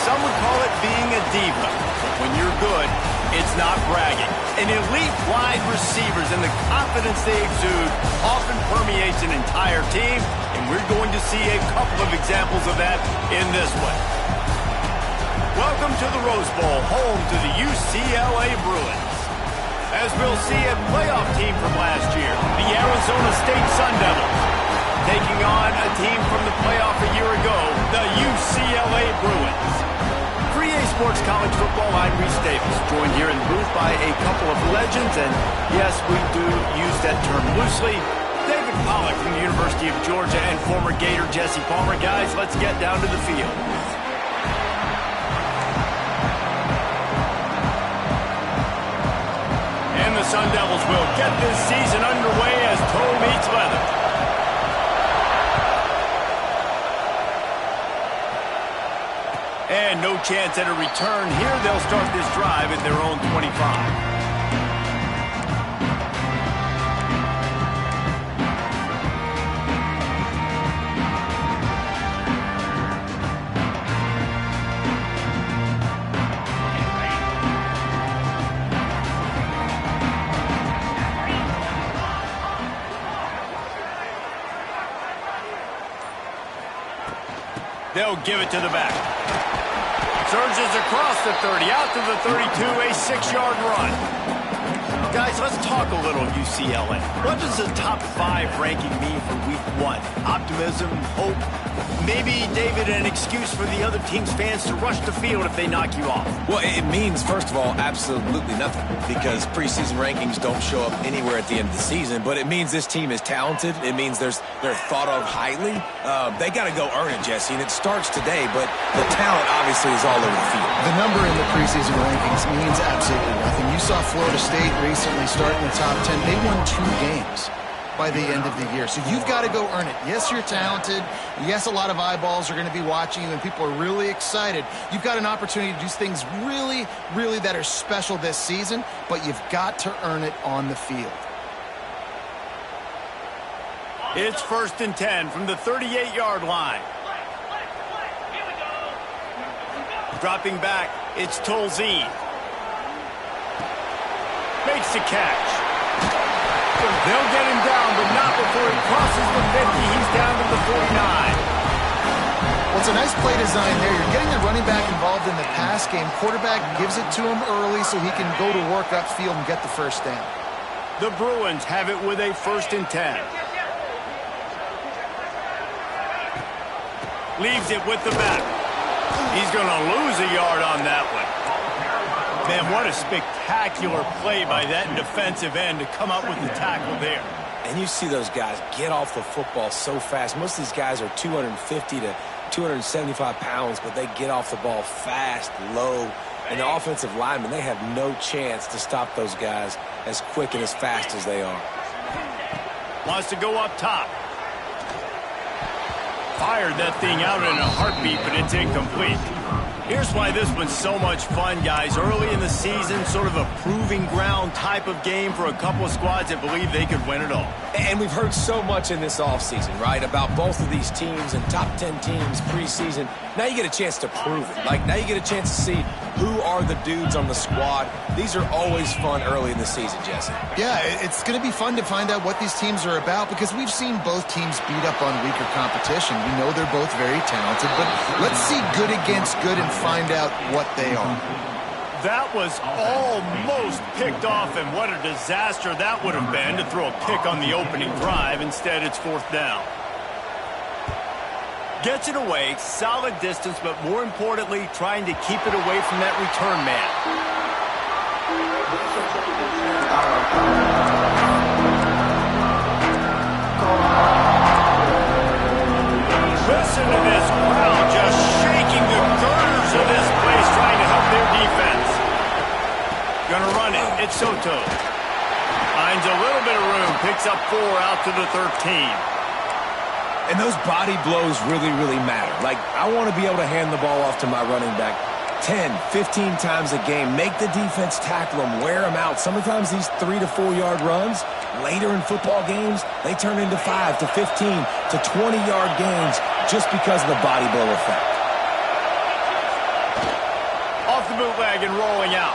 some would call it being a diva. But when you're good, it's not bragging. An elite wide receivers and the confidence they exude often permeates an entire team, and we're going to see a couple of examples of that in this one. Welcome to the Rose Bowl, home to the UCLA Bruins. As we'll see a playoff team from last year, the Arizona State Sun Devils, taking on a team from the playoff a year ago, the UCLA Bruins. 3A Sports College Football, I'm Reese Davis, joined here in the booth by a couple of legends, and yes, we do use that term loosely. David Pollack from the University of Georgia and former Gator Jesse Palmer. Guys, let's get down to the field. And the Sun Devils will get this season underway as toe meets leather. And no chance at a return here. They'll start this drive at their own 25. They'll give it to the back. Surges across the 30, out to the 32, a 6-yard run. Guys, let's talk a little UCLA. What does the top 5 ranking mean for week 1? Optimism, hope, maybe, David, an excuse for the other team's fans to rush the field if they knock you off? Well, it means, first of all, absolutely nothing, because preseason rankings don't show up anywhere at the end of the season, but it means this team is talented. It means they're thought of highly. They got to go earn it, Jesse, and it starts today, but the talent obviously is all over the field. The number in the preseason rankings means absolutely nothing. You saw Florida State recently start in the top 10. They won 2 games by the end of the year. So you've got to go earn it. Yes, you're talented. Yes, a lot of eyeballs are going to be watching you, and people are really excited. You've got an opportunity to do things really, really that are special this season, but you've got to earn it on the field. It's 1st and 10 from the 38-yard line. Dropping back, it's Tolzien. Makes the catch. They'll get him down, but not before he crosses the 50. He's down to the 49. Well, it's a nice play design there. You're getting the running back involved in the pass game. Quarterback gives it to him early so he can go to work upfield and get the first down. The Bruins have it with a 1st and 10. Leaves it with the back. He's going to lose a yard on that one. Man, what a spectacular play by that defensive end to come up with the tackle there. And you see those guys get off the football so fast. Most of these guys are 250 to 275 pounds, but they get off the ball fast, low. And the offensive linemen, they have no chance to stop those guys as quick and as fast as they are. Wants to go up top. Fired that thing out in a heartbeat, but it's incomplete. Here's why this one's so much fun, guys. Early in the season, sort of a proving ground type of game for a couple of squads that believe they could win it all. And we've heard so much in this offseason, right, about both of these teams and top 10 teams preseason. Now you get a chance to prove it. Like, now you get a chance to see who are the dudes on the squad. These are always fun early in the season, Jesse. Yeah, it's going to be fun to find out what these teams are about because we've seen both teams beat up on weaker competition. We know they're both very talented, but let's see good against good and find out what they are. That was almost picked off, and what a disaster that would have been to throw a pick on the opening drive. Instead, it's 4th down. Gets it away, solid distance, but more importantly, trying to keep it away from that return man. Listen to this crowd just shaking the girders of this place, trying to help their defense. Gonna run it. It's Soto. Finds a little bit of room. Picks up 4 out to the 13. And those body blows really, really matter. Like, I want to be able to hand the ball off to my running back 10, 15 times a game. Make the defense tackle them, wear them out. Sometimes these 3 to 4 yard runs, later in football games, they turn into 5 to 15 to 20 yard gains just because of the body blow effect. the bootleg and rolling out.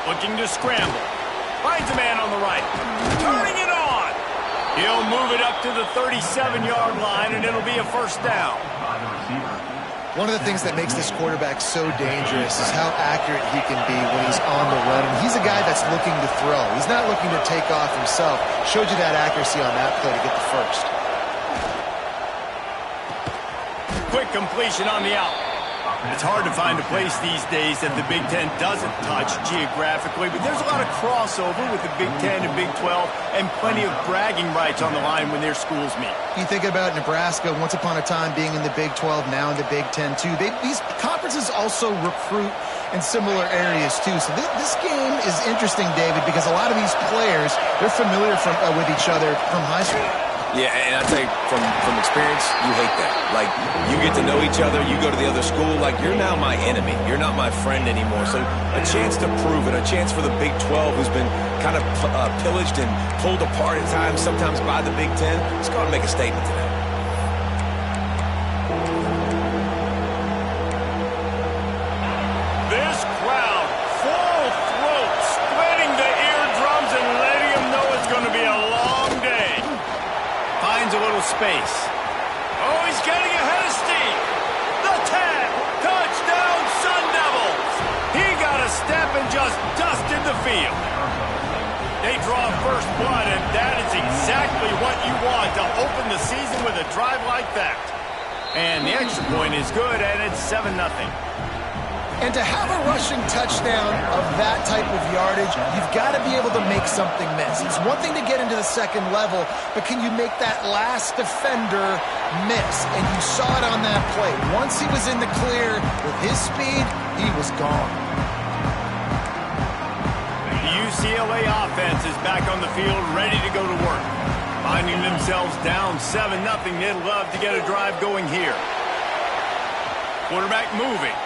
Looking to scramble. Finds a man on the right. Turning it on. He'll move it up to the 37-yard line, and it'll be a first down. One of the things that makes this quarterback so dangerous is how accurate he can be when he's on the run. And he's a guy that's looking to throw. He's not looking to take off himself. Showed you that accuracy on that play to get the first. Quick completion on the out. It's hard to find a place these days that the Big Ten doesn't touch geographically, but there's a lot of crossover with the Big Ten and Big 12 and plenty of bragging rights on the line when their schools meet. You think about Nebraska, once upon a time being in the Big 12, now in the Big 10 too. These conferences also recruit in similar areas too. So this game is interesting, David, because a lot of these players, they're familiar with each other from high school. Yeah, and I tell you, from experience, you hate that. Like, you get to know each other, you go to the other school, like, you're now my enemy. You're not my friend anymore. So a chance to prove it, a chance for the Big 12, who's been kind of pillaged and pulled apart at times, sometimes by the Big 10. Let's go and make a statement today. This crowd, full throat, splitting the eardrums and letting them know it's going to be a long day. Finds a little space. Oh, he's getting ahead of steam. The 10. Touchdown, Sun Devils. He got a step and just dusted the field. They draw first blood, and that is exactly what you want to open the season with a drive like that. And the extra point is good, and it's 7-0. And to have a rushing touchdown of that type of yardage, you've got to be able to make something miss. It's one thing to get into the second level, but can you make that last defender miss? And you saw it on that play. Once he was in the clear with his speed, he was gone. The UCLA offense is back on the field, ready to go to work. Finding themselves down 7-0, they'd love to get a drive going here. Quarterback moving.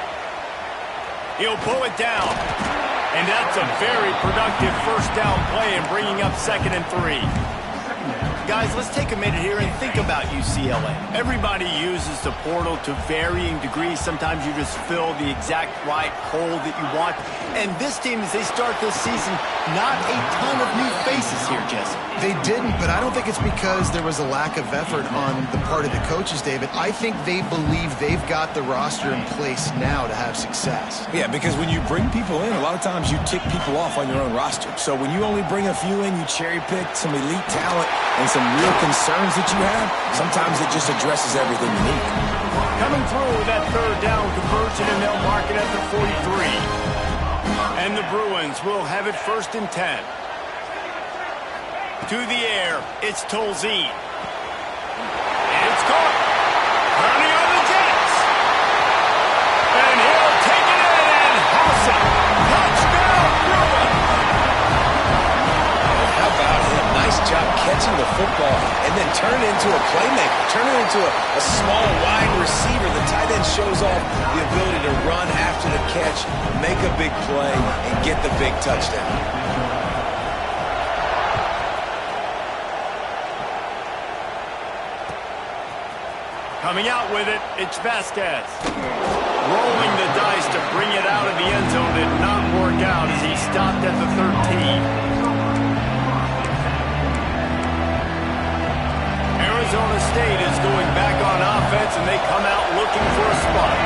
He'll pull it down. And that's a very productive first down play and bringing up 2nd and 3. Guys, let's take a minute here and think about UCLA. Everybody uses the portal to varying degrees. Sometimes you just fill the exact right hole that you want. And this team, as they start this season, not a ton of new faces here, Jesse. They didn't, but I don't think it's because there was a lack of effort on the part of the coaches, David. I think they believe they've got the roster in place now to have success. Yeah, because when you bring people in, a lot of times you tick people off on your own roster. So when you only bring a few in, you cherry pick some elite talent and some real concerns that you have, sometimes it just addresses everything you need. Coming through with that third down conversion, and they'll mark it at the 43. And the Bruins will have it 1st and 10. To the air, it's Tolzien. It's caught. Running on the Jets. And he'll take it in and house it. Touchdown, Bruins. How about him? Nice job catching the football and then turn it into a playmaker. Turn it into a small wide receiver. The tight end shows off the ability to run after the catch, make a big play, and get the big touchdown. Coming out with it, it's Vasquez. Rolling the dice to bring it out of the end zone did not work out as he stopped at the 13. Arizona State is going back on offense, and they come out looking for a spot.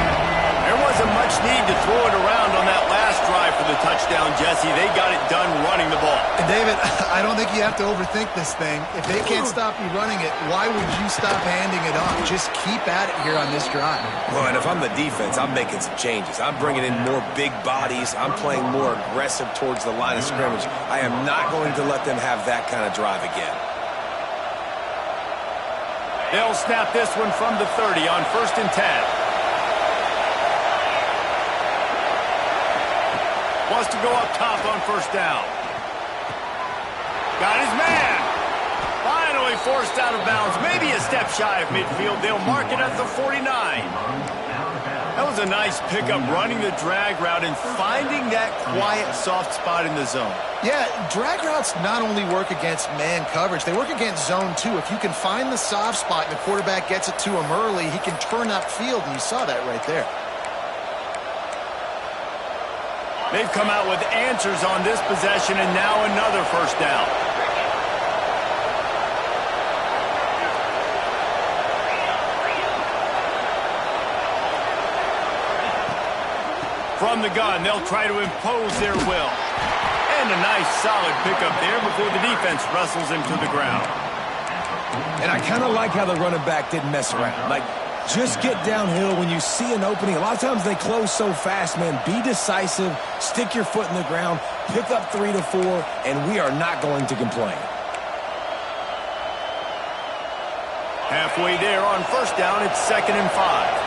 There wasn't much need to throw it around on that last drive for the touchdown, Jesse. They got it done running the ball. And David, I don't think you have to overthink this thing. If they can't stop you running it, why would you stop handing it off? Just keep at it here on this drive. Well, and if I'm the defense, I'm making some changes. I'm bringing in more big bodies. I'm playing more aggressive towards the line of scrimmage. I am not going to let them have that kind of drive again. They'll snap this one from the 30 on 1st and 10. Wants to go up top on 1st down. Got his man. Finally forced out of bounds. Maybe a step shy of midfield. They'll mark it at the 49. That was a nice pickup, running the drag route and finding that quiet, soft spot in the zone. Yeah, drag routes not only work against man coverage, they work against zone too. If you can find the soft spot and the quarterback gets it to him early, he can turn upfield, and you saw that right there. They've come out with answers on this possession, and now another first down. From the gun, they'll try to impose their will. And a nice solid pickup there before the defense wrestles him to the ground. And I kind of like how the running back didn't mess around. Like, just get downhill when you see an opening. A lot of times they close so fast, man. Be decisive, stick your foot in the ground, pick up 3 to 4, and we are not going to complain. Halfway there on first down, it's 2nd and 5.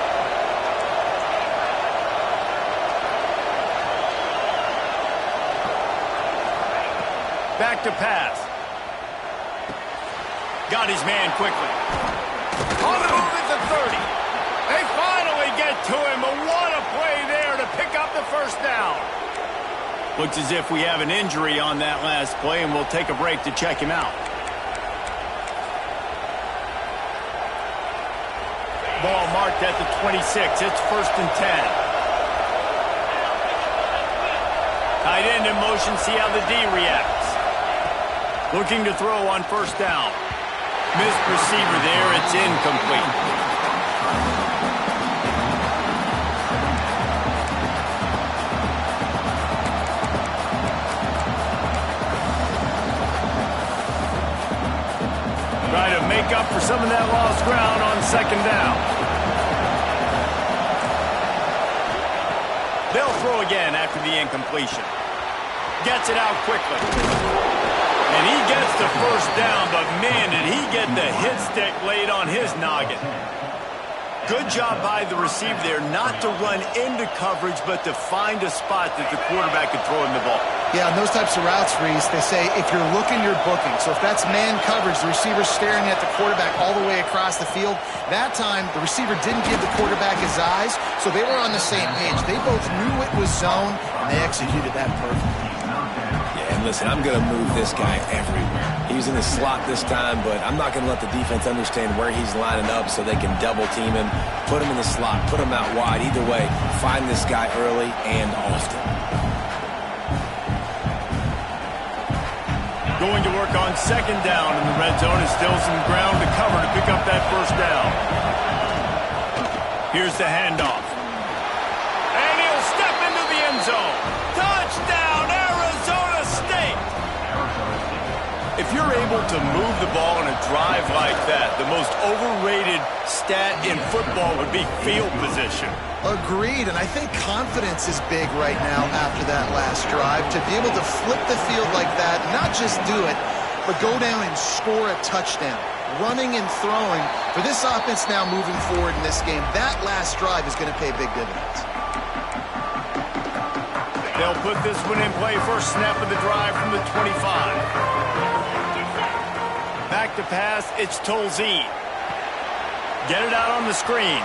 Back to pass. Got his man quickly. On the move at the 30. They finally get to him, but what a play there to pick up the first down. Looks as if we have an injury on that last play, and we'll take a break to check him out. Ball marked at the 26. It's 1st and 10. Tight end in motion, see how the D reacts. Looking to throw on first down. Missed receiver there. It's incomplete. Try to make up for some of that lost ground on 2nd down. They'll throw again after the incompletion. Gets it out quickly. And he gets the first down, but man, did he get the hit stick laid on his noggin. Good job by the receiver there, not to run into coverage, but to find a spot that the quarterback could throw him the ball. Yeah, on those types of routes, Reese, they say if you're looking, you're booking. So if that's man coverage, the receiver's staring at the quarterback all the way across the field. That time, the receiver didn't give the quarterback his eyes, so they were on the same page. They both knew it was zone, and they executed that perfectly. And listen, I'm going to move this guy everywhere. He's in the slot this time, but I'm not going to let the defense understand where he's lining up so they can double team him, put him in the slot, put him out wide. Either way, find this guy early and often. Going to work on 2nd down in the red zone. Is still some ground to cover to pick up that first down. Here's the handoff. And he'll step into the end zone. Touchdown, Arizona State! If you're able to move the ball in a drive like that, the most overrated stat in football would be field position. Agreed, and I think confidence is big right now after that last drive. To be able to flip the field like that, not just do it, but go down and score a touchdown. Running and throwing. For this offense now moving forward in this game, that last drive is going to pay big dividends. They'll put this one in play. First snap of the drive from the 25. Back to pass, it's Tolzien. Get it out on the screen.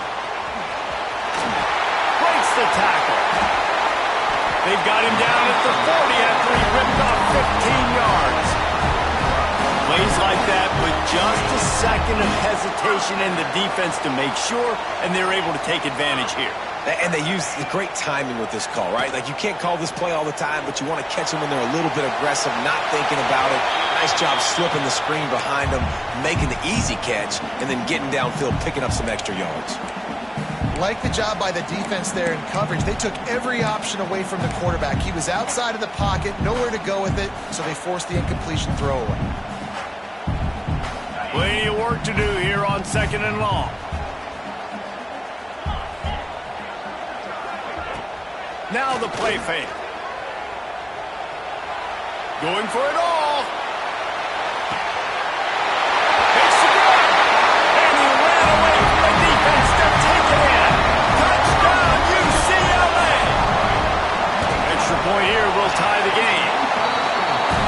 Breaks the tackle. They've got him down at the 40 after he ripped off 15 yards. Plays like that with just a second of hesitation in the defense to make sure, and they're able to take advantage here. And they use the great timing with this call, right? Like, you can't call this play all the time, but you want to catch them when they're a little bit aggressive, not thinking about it. Nice job slipping the screen behind them, making the easy catch, and then getting downfield, picking up some extra yards. Like the job by the defense there in coverage. They took every option away from the quarterback. He was outside of the pocket, nowhere to go with it, so they forced the incompletion throwaway. Plenty of work to do here on 2nd and long. Now the play fake. Going for it all. It's good. And he ran away from the defense to take it in. Touchdown, UCLA. Extra point here will tie the game.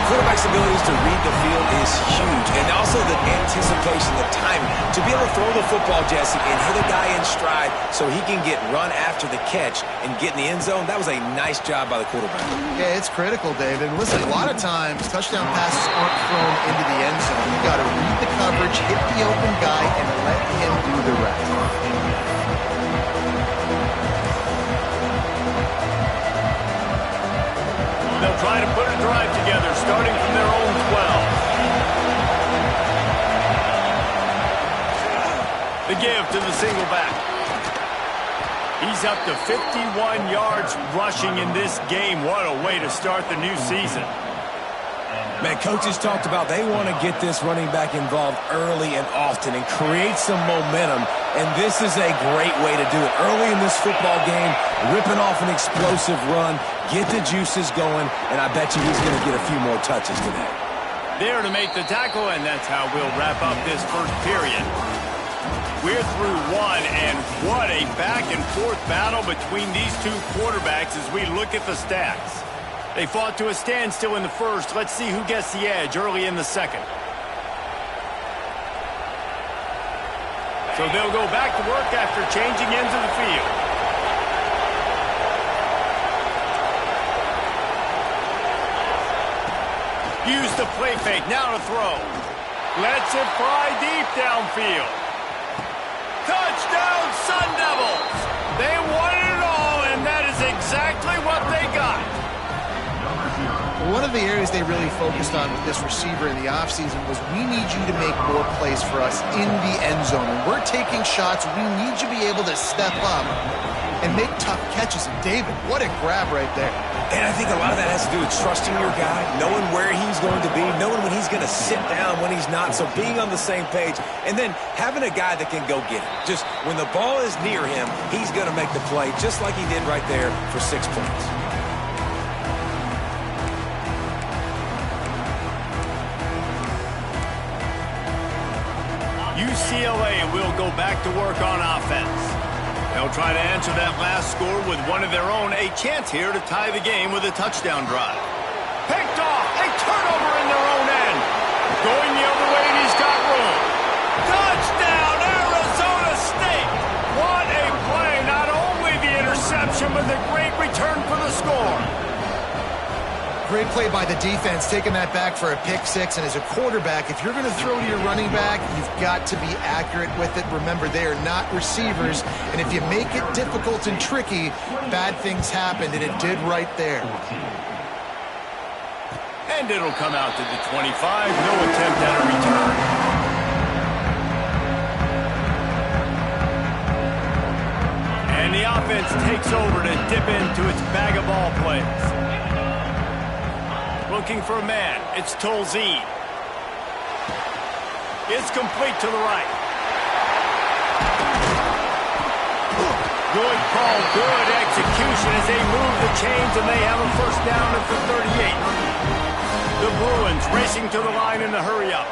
Quarterback's abilities to read the field is huge, and also the anticipation, the timing. To be able to throw the football, Jesse, and hit a guy in stride so he can get run after the catch and get in the end zone, that was a nice job by the quarterback. Yeah, it's critical, David. Listen, a lot of times touchdown passes aren't thrown into the end zone. You've got to read the coverage, hit the open guy, and let him do the rest. to the single back. He's up to 51 yards rushing in this game. What a way to start the new season. Man, coaches talked about they want to get this running back involved early and often and create some momentum, and this is a great way to do it. Early in this football game, ripping off an explosive run, get the juices going, and I bet you he's going to get a few more touches today. There to make the tackle, and that's how we'll wrap up this first period. We're through one, and what a back-and-forth battle between these two quarterbacks as we look at the stats. They fought to a standstill in the first. Let's see who gets the edge early in the second. So they'll go back to work after changing ends of the field. Use the play fake, now to throw. Lets it fly deep downfield. Touchdown, Sun Devils! They wanted it all, and that is exactly what they got. One of the areas they really focused on with this receiver in the offseason was we need you to make more plays for us in the end zone. When we're taking shots, we need you to be able to step up and make tough catches. And David, what a grab right there. And I think a lot of that has to do with trusting your guy, knowing where he's going to be, knowing when he's going to sit down, when he's not, so being on the same page, and then having a guy that can go get it. Just when the ball is near him, he's going to make the play, just like he did right there for 6 points. UCLA will go back to work on offense. They'll try to answer that last score with one of their own. A chance here to tie the game with a touchdown drive. Picked off. A turnover in their own end. Going the other way, and he's got room. Touchdown, Arizona State. What a play. Not only the interception, but the great return for the score. Great play by the defense, taking that back for a pick six. And as a quarterback, if you're going to throw to your running back, you've got to be accurate with it. Remember, they are not receivers. And if you make it difficult and tricky, bad things happen. And it did right there. And it'll come out to the 25. No attempt at a return. And the offense takes over to dip into its bag of ball plays. Looking for a man. It's Tolzien. It's complete to the right. Good call, good execution as they move the chains, and they have a first down at the 38. The Bruins racing to the line in the hurry-up.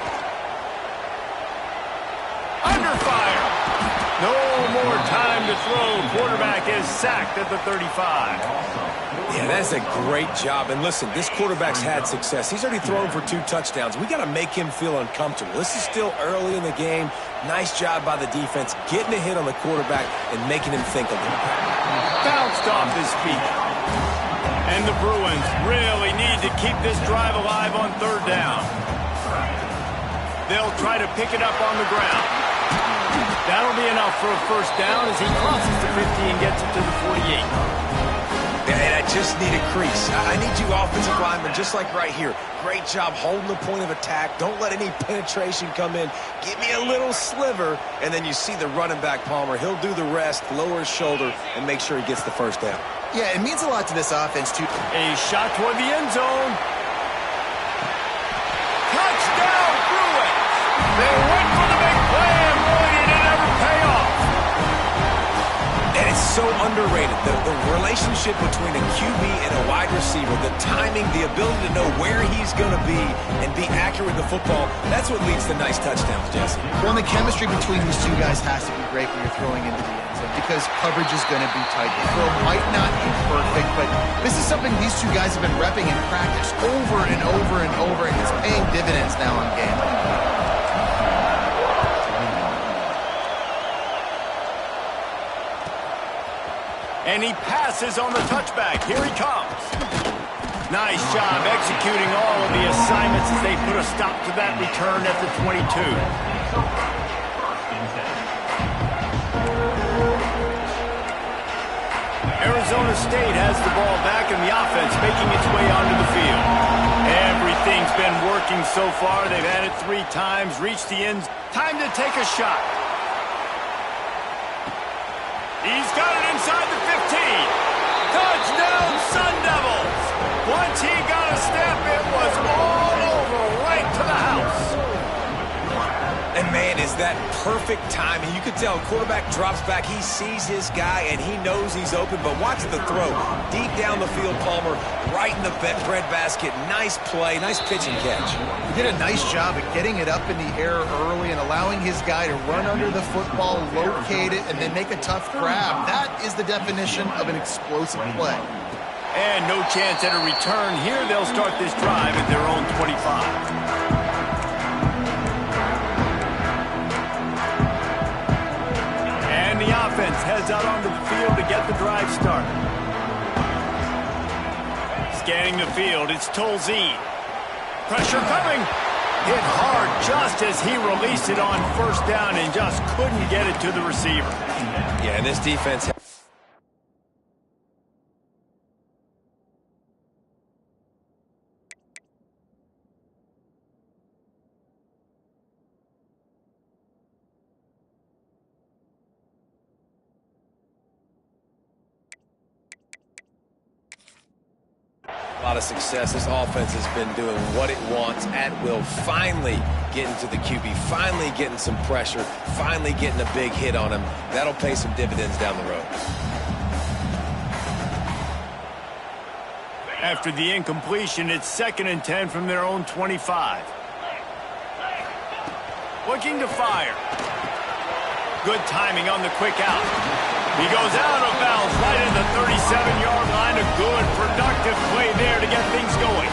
Under fire. No more time to throw. Quarterback is sacked at the 35. Yeah, that's a great job. And listen, this quarterback's had success. He's already thrown for 2 touchdowns. We got to make him feel uncomfortable. This is still early in the game. Nice job by the defense, getting a hit on the quarterback and making him think a little bit. Bounced off his feet. And the Bruins really need to keep this drive alive on 3rd down. They'll try to pick it up on the ground. That'll be enough for a first down as he crosses the 50 and gets it to the 48. And I just need a crease. I need you offensive linemen, just like right here. Great job holding the point of attack. Don't let any penetration come in. Give me a little sliver, and then you see the running back, Palmer. He'll do the rest, lower his shoulder, and make sure he gets the first down. Yeah, it means a lot to this offense, too. A shot toward the end zone. Touchdown, Bruins! They went for the big play, and boy, did it ever pay off. And it's so underrated. The relationship between a QB and a wide receiver, the timing, the ability to know where he's going to be and be accurate with the football, that's what leads to nice touchdowns, Jesse. Well, the chemistry between these two guys has to be great when you're throwing into the end zone because coverage is going to be tight. The throw might not be perfect, but this is something these two guys have been repping in practice over and over and over, and it's paying dividends now on game. And he passes on the touchback. Here he comes. Nice job executing all of the assignments as they put a stop to that return at the 22. Arizona State has the ball back and the offense making its way onto the field. Everything's been working so far. They've had it 3 times, reached the end. Time to take a shot. He's got it inside the 15. Touchdown, Sun Devils! Once he got a step, it was all over, right to the house. And, man, is that perfect timing. You can tell quarterback drops back. He sees his guy, and he knows he's open. But watch the throw. Deep down the field, Palmer, right in the breadbasket. Nice play, nice pitch and catch. He did a nice job of getting it up in the air early and allowing his guy to run under the football, locate it, and then make a tough grab. That is the definition of an explosive play. And no chance at a return here. They'll start this drive at their own 25. And the offense heads out onto the field to get the drive started. Scanning the field, it's Tolzien. Pressure coming. Hit hard just as he released it on first down and just couldn't get it to the receiver. Yeah, and this defense... A lot of success. This offense has been doing what it wants at will. Finally getting to the QB. Finally getting some pressure. Finally getting a big hit on him. That'll pay some dividends down the road. After the incompletion, it's 2nd and 10 from their own 25. Looking to fire. Good timing on the quick out. He goes out of bounds right at the 37-yard line. A good, productive play there to get things going.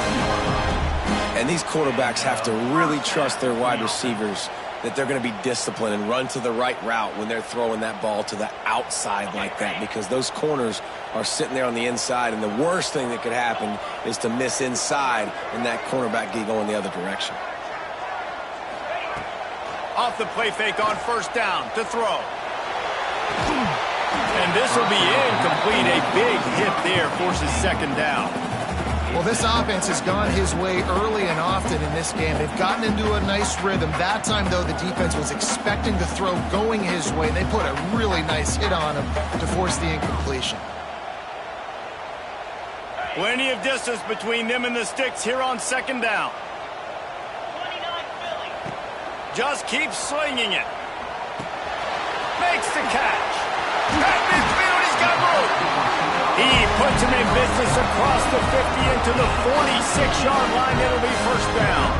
And these quarterbacks have to really trust their wide receivers that they're going to be disciplined and run to the right route when they're throwing that ball to the outside like that, because those corners are sitting there on the inside, and the worst thing that could happen is to miss inside and that cornerback get going the other direction. Off the play fake on first down to throw. And this will be incomplete. A big hit there forces 2nd down. Well, this offense has gone his way early and often in this game. They've gotten into a nice rhythm. That time, though, the defense was expecting the throw going his way. They put a really nice hit on him to force the incompletion. Plenty of distance between them and the sticks here on 2nd down. Just keeps slinging it. Makes the catch. At midfield, he's got room. He puts him in business across the 50 into the 46-yard line. It'll be first down.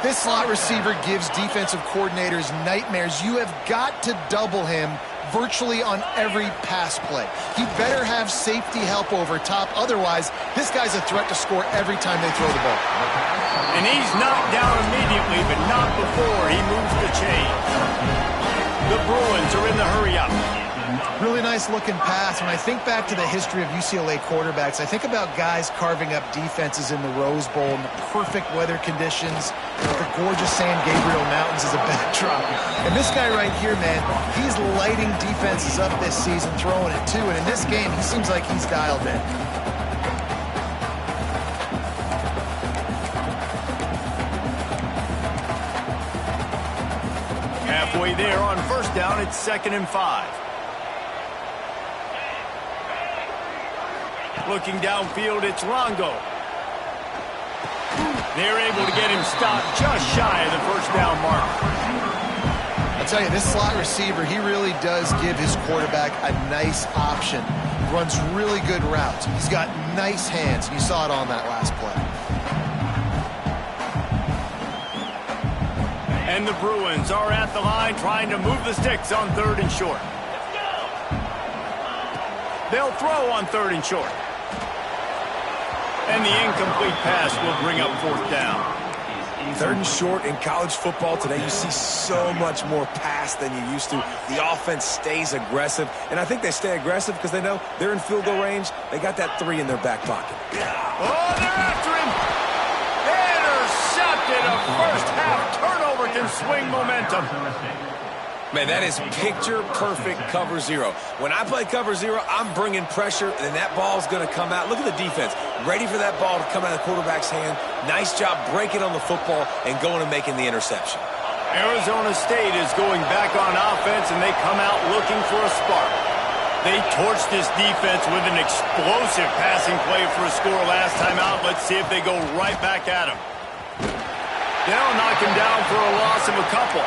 This slot receiver gives defensive coordinators nightmares. You have got to double him virtually on every pass play. He better have safety help over top. Otherwise, this guy's a threat to score every time they throw the ball. And he's knocked down immediately, but not before he moves the chains. The Bruins are in the hurry-up. Really nice-looking pass. When I think back to the history of UCLA quarterbacks, I think about guys carving up defenses in the Rose Bowl in the perfect weather conditions, with the gorgeous San Gabriel Mountains as a backdrop. And this guy right here, man, he's lighting defenses up this season, throwing it too. And in this game, he seems like he's dialed in. Halfway there on first down, it's 2nd and 5. Looking downfield, it's Longo. They're able to get him stopped just shy of the first down mark. I'll tell you, this slot receiver, he really does give his quarterback a nice option. Runs really good routes. He's got nice hands. You saw it on that last play. And the Bruins are at the line trying to move the sticks on 3rd and short. They'll throw on 3rd and short. And the incomplete pass will bring up 4th down. 3rd and short in college football today, you see so much more pass than you used to. The offense stays aggressive, and I think they stay aggressive because they know they're in field goal range. They got that 3 in their back pocket. Oh, they're after him. Intercepted. A first-half turnover can swing momentum. Man, that is picture-perfect cover zero. When I play cover zero, I'm bringing pressure, and that ball's going to come out. Look at the defense. Ready for that ball to come out of the quarterback's hand. Nice job breaking on the football and going and making the interception. Arizona State is going back on offense, and they come out looking for a spark. They torched this defense with an explosive passing play for a score last time out. Let's see if they go right back at him. They'll knock him down for a loss of a couple.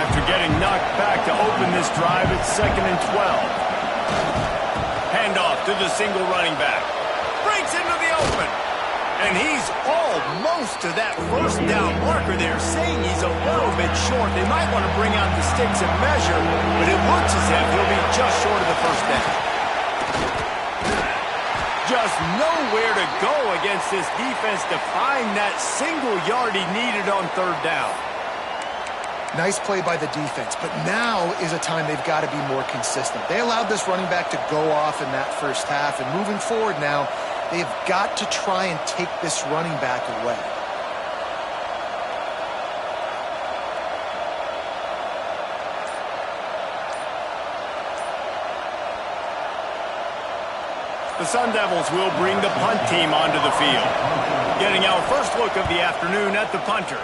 After getting knocked back to open this drive, it's 2nd and 12. Handoff to the single running back. Breaks into the open. And he's almost to that first down marker there, saying he's a little bit short. They might want to bring out the sticks and measure, but it looks as if he'll be just short of the first down. Just nowhere to go against this defense to find that single yard he needed on 3rd down. Nice play by the defense, but now is a time they've got to be more consistent. They allowed this running back to go off in that first half, and moving forward now, they've got to try and take this running back away. The Sun Devils will bring the punt team onto the field. Getting our first look of the afternoon at the punter.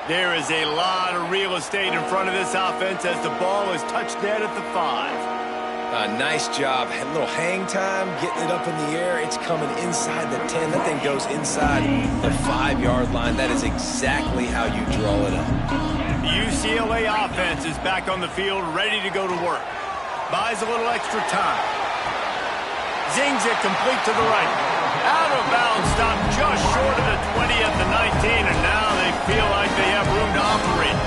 There is a lot of real estate in front of this offense as the ball is touched dead at the 5. Nice job. A little hang time, getting it up in the air. It's coming inside the 10. That thing goes inside the 5-yard line. That is exactly how you draw it up. The UCLA offense is back on the field, ready to go to work. Buys a little extra time. Zings it complete to the right. Out of bounds, stopped just short of the 20 at the 19, and now they feel like they have room to operate.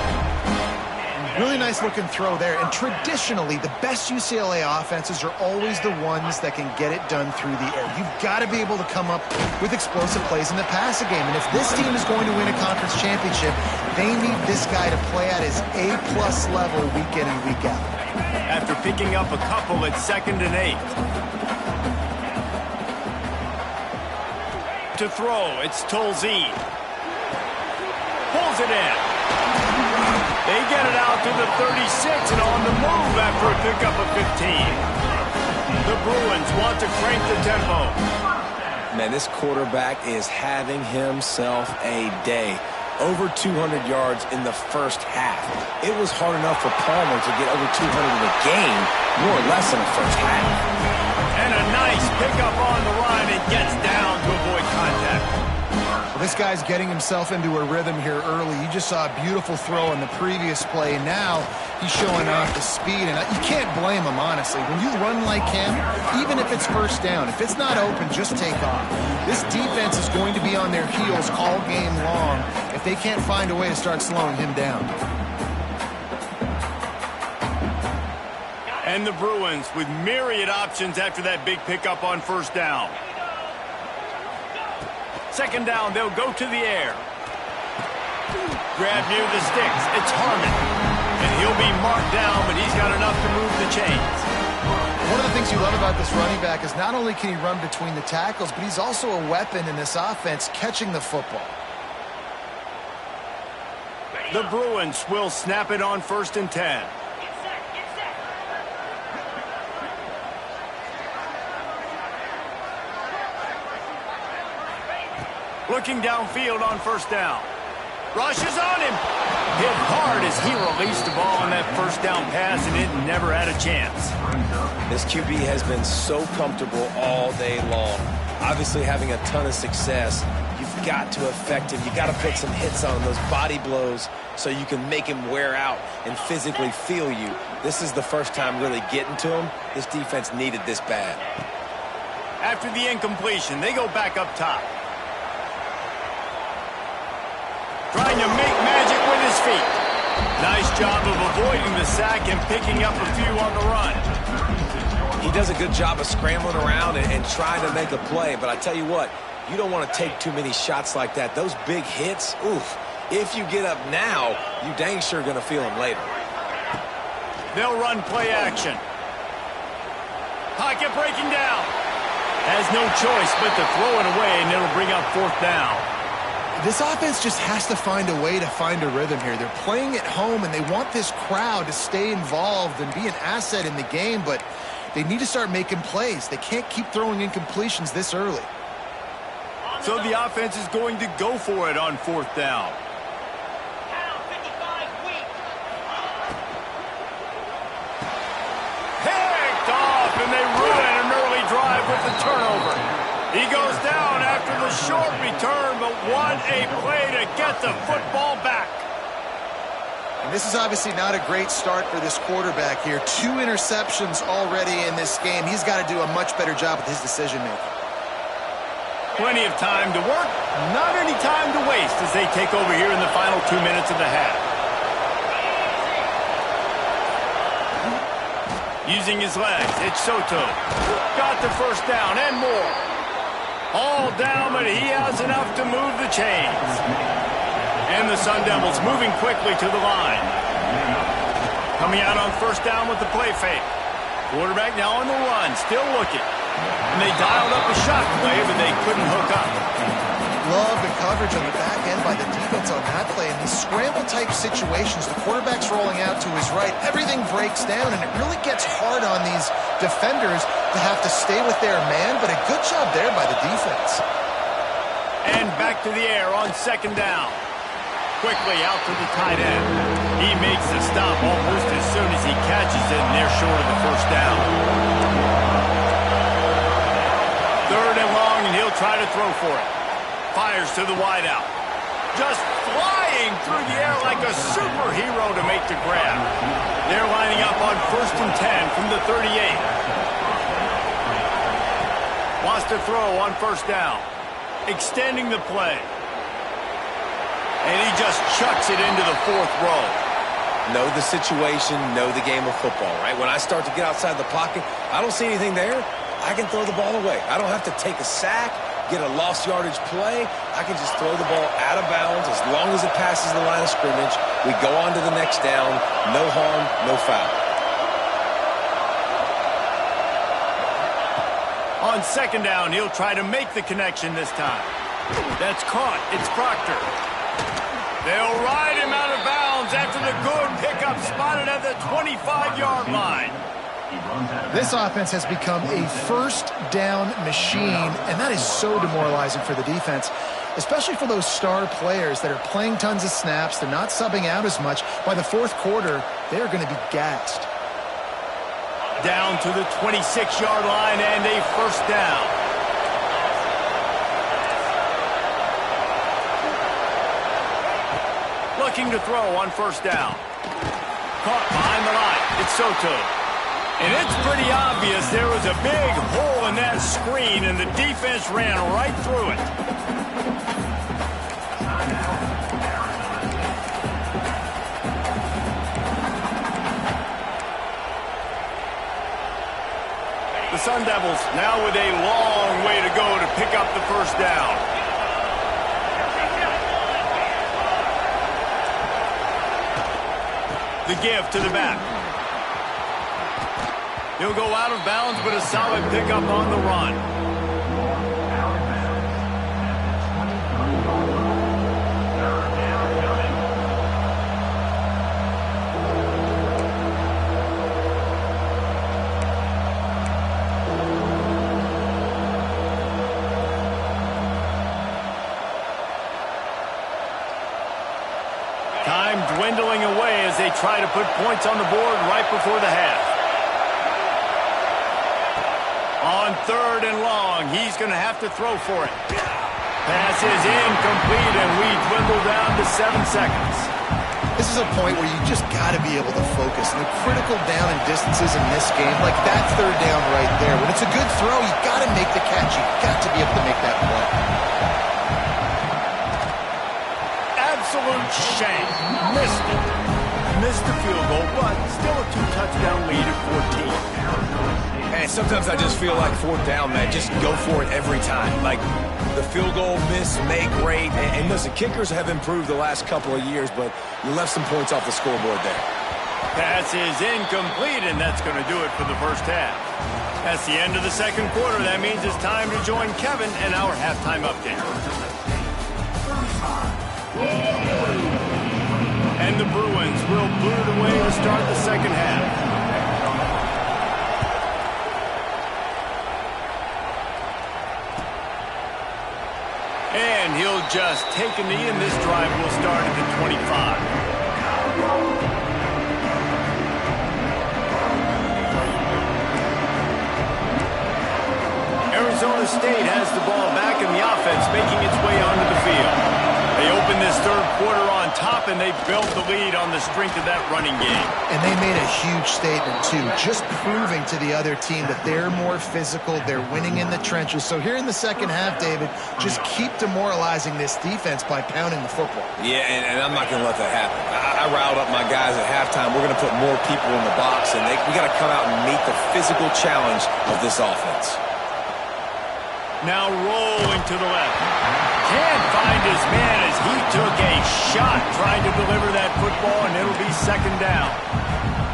Really nice looking throw there, and traditionally the best UCLA offenses are always the ones that can get it done through the air. You've got to be able to come up with explosive plays in the passing game, and if this team is going to win a conference championship, they need this guy to play at his A-plus level week in and week out. After picking up a couple at 2nd and 8. To throw, it's Tolzien. Pulls it in. They get it out to the 36 and on the move after a pickup of 15. The Bruins want to crank the tempo. Man, this quarterback is having himself a day. Over 200 yards in the first half. It was hard enough for Palmer to get over 200 in a game, more or less in the first half. And a nice pickup on the line and gets down to avoid contact. Well, this guy's getting himself into a rhythm here early. You just saw a beautiful throw in the previous play. Now he's showing off the speed, and you can't blame him, honestly. When you run like him, even if it's first down, if it's not open, just take off. This defense is going to be on their heels all game long if they can't find a way to start slowing him down. And the Bruins with myriad options after that big pickup on first down. 2nd down, they'll go to the air. Grab near the sticks. It's Harmon. And he'll be marked down, but he's got enough to move the chains. One of the things you love about this running back is not only can he run between the tackles, but he's also a weapon in this offense catching the football. The Bruins will snap it on 1st and 10. Looking downfield on first down. Rushes on him. Hit hard as he released the ball on that first down pass, and it never had a chance. This QB has been so comfortable all day long. Obviously having a ton of success. You've got to affect him. You've got to put some hits on him, those body blows, so you can make him wear out and physically feel you. This is the first time really getting to him. This defense needed this bad. After the incompletion, they go back up top. Trying to make magic with his feet. Nice job of avoiding the sack and picking up a few on the run. He does a good job of scrambling around and trying to make a play, but I tell you what, you don't want to take too many shots like that. Those big hits, oof. If you get up now, you dang sure going to feel them later. They'll run play action. Pocket breaking down. Has no choice but to throw it away, and it'll bring up 4th down. This offense just has to find a way to find a rhythm here. They're playing at home, and they want this crowd to stay involved and be an asset in the game, but they need to start making plays. They can't keep throwing incompletions this early. So the offense is going to go for it on 4th down. Picked off, and they ruin an early drive with the turnover. He goes down after the short return, but what a play to get the football back. And this is obviously not a great start for this quarterback here. 2 interceptions already in this game. He's got to do a much better job with his decision-making. Plenty of time to work, not any time to waste as they take over here in the final 2 minutes of the half. Using his legs, it's Soto. Got the first down and more. All down, but he has enough to move the chains. And the Sun Devils moving quickly to the line. Coming out on 1st down with the play fake. Quarterback now on the run, still looking. And they dialed up a shot play, but they couldn't hook up. Love the coverage on the back end by the defense on that play. In these scramble-type situations, the quarterback's rolling out to his right. Everything breaks down, and it really gets hard on these defenders to have to stay with their man, but a good job there by the defense. And back to the air on 2nd down. Quickly out to the tight end. He makes the stop almost as soon as he catches it, and they're short of the 1st down. 3rd and long, and he'll try to throw for it. Fires to the wideout. Just flying through the air like a superhero to make the grab. They're lining up on 1st and 10 from the 38. Wants to throw on 1st down. Extending the play. And he just chucks it into the 4th row. Know the situation, know the game of football, right? When I start to get outside the pocket, I don't see anything there. I can throw the ball away. I don't have to take a sack, get a lost yardage play. I can just throw the ball out of bounds as long as it passes the line of scrimmage. We go on to the next down. No harm, no foul. On 2nd down, he'll try to make the connection this time. That's caught. It's Proctor. They'll ride him out of bounds after the good pickup spotted at the 25-yard line. This offense has become a 1st down machine, and that is so demoralizing for the defense, especially for those star players that are playing tons of snaps. They're not subbing out as much. By the 4th quarter, they're going to be gassed. Down to the 26-yard line and a 1st down. Looking to throw on 1st down. Caught behind the line. It's Soto. And it's pretty obvious there was a big hole in that screen, and the defense ran right through it. The Sun Devils now with a long way to go to pick up the 1st down. The give to the back. He'll go out of bounds, but a solid pickup on the run. Time dwindling away as they try to put points on the board right before the half. On 3rd and long, he's going to have to throw for it. Pass is incomplete, and we dwindle down to 7 seconds. This is a point where you just got to be able to focus. And the critical down and distances in this game, like that 3rd down right there, when it's a good throw, you got to make the catch. You got to be able to make that play. Absolute shame. Missed it. Missed the field goal, but still a 2-touchdown lead at 14. And sometimes I just feel like 4th down, man. Just go for it every time. Like the field goal miss, make great. And listen, kickers have improved the last couple of years, but you left some points off the scoreboard there. Pass is incomplete, and that's going to do it for the 1st half. That's the end of the 2nd quarter. That means it's time to join Kevin and our halftime update. And the Bruins will boot it away to start the 2nd half. just take a knee, and this drive will start at the 25. Arizona State has the ball back, and the offense making its way onto the field. They open this third quarter on top, and they built the lead on the strength of that running game. And they made a huge statement, too, just proving to the other team that they're more physical, they're winning in the trenches. So here in the second half, David, just keep demoralizing this defense by pounding the football. Yeah, and I'm not going to let that happen. I riled up my guys at halftime. We're going to put more people in the box, and we got to come out and meet the physical challenge of this offense. Now rolling to the left. Can't find his man as he took a shot trying to deliver that football, and it'll be second down.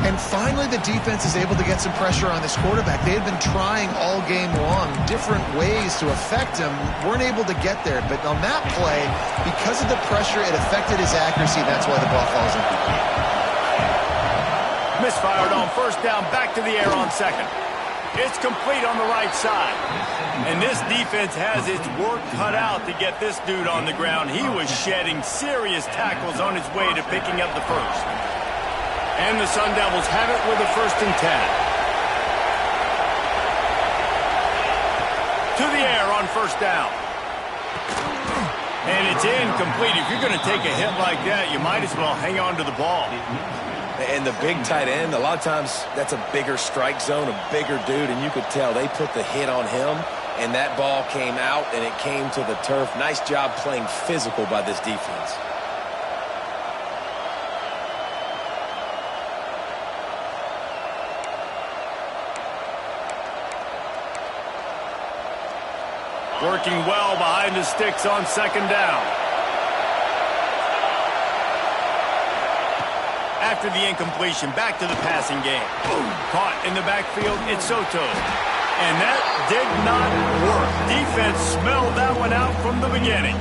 And finally, the defense is able to get some pressure on this quarterback. They had been trying all game long different ways to affect him, weren't able to get there. But on that play, because of the pressure, it affected his accuracy. That's why the ball falls incomplete. Misfired on first down, back to the air on second. It's complete on the right side. And this defense has its work cut out to get this dude on the ground. He was shedding serious tackles on his way to picking up the first. And the Sun Devils have it with a 1st and 10. To the air on first down. And it's incomplete. If you're going to take a hit like that, you might as well hang on to the ball. And the big tight end, a lot of times that's a bigger strike zone, a bigger dude, and you could tell they put the hit on him, and that ball came out, and it came to the turf. Nice job playing physical by this defense. Working well behind the sticks on second down. After the incompletion, back to the passing game. Caught in the backfield, it's Soto. And that did not work. Defense smelled that one out from the beginning.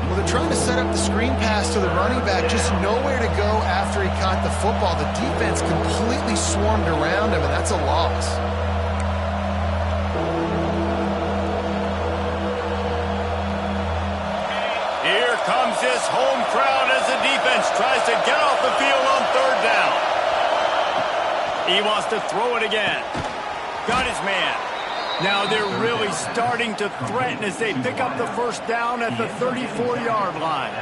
Well, they're trying to set up the screen pass to the running back, just nowhere to go after he caught the football. The defense completely swarmed around him, and that's a loss. Here comes this home crowd as the defense tries to get off the field on third down. He wants to throw it again. Got his man. Now they're really starting to threaten as they pick up the first down at the 34-yard line.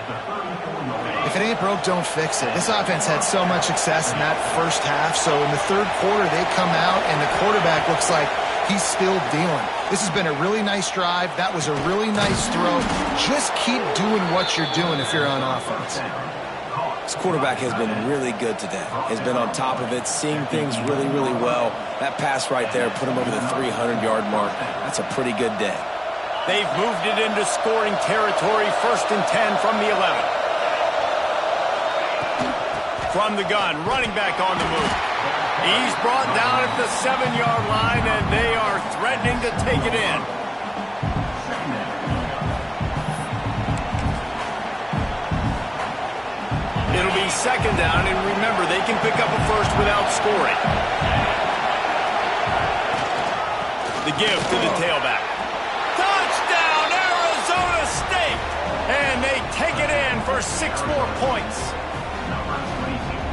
If it ain't broke, don't fix it. This offense had so much success in that first half, so in the third quarter they come out and the quarterback looks like he's still dealing. This has been a really nice drive. That was a really nice throw. Just keep doing what you're doing if you're on offense. This quarterback has been really good today. Has been on top of it, seeing things really, really well. That pass right there put him over the 300-yard mark. That's a pretty good day. They've moved it into scoring territory, 1st and 10 from the 11. From the gun, running back on the move. He's brought down at the 7-yard line, and they are threatening to take it in. It'll be second down, and remember, they can pick up a first without scoring. The give to the tailback. Touchdown, Arizona State! And they take it in for 6 more points.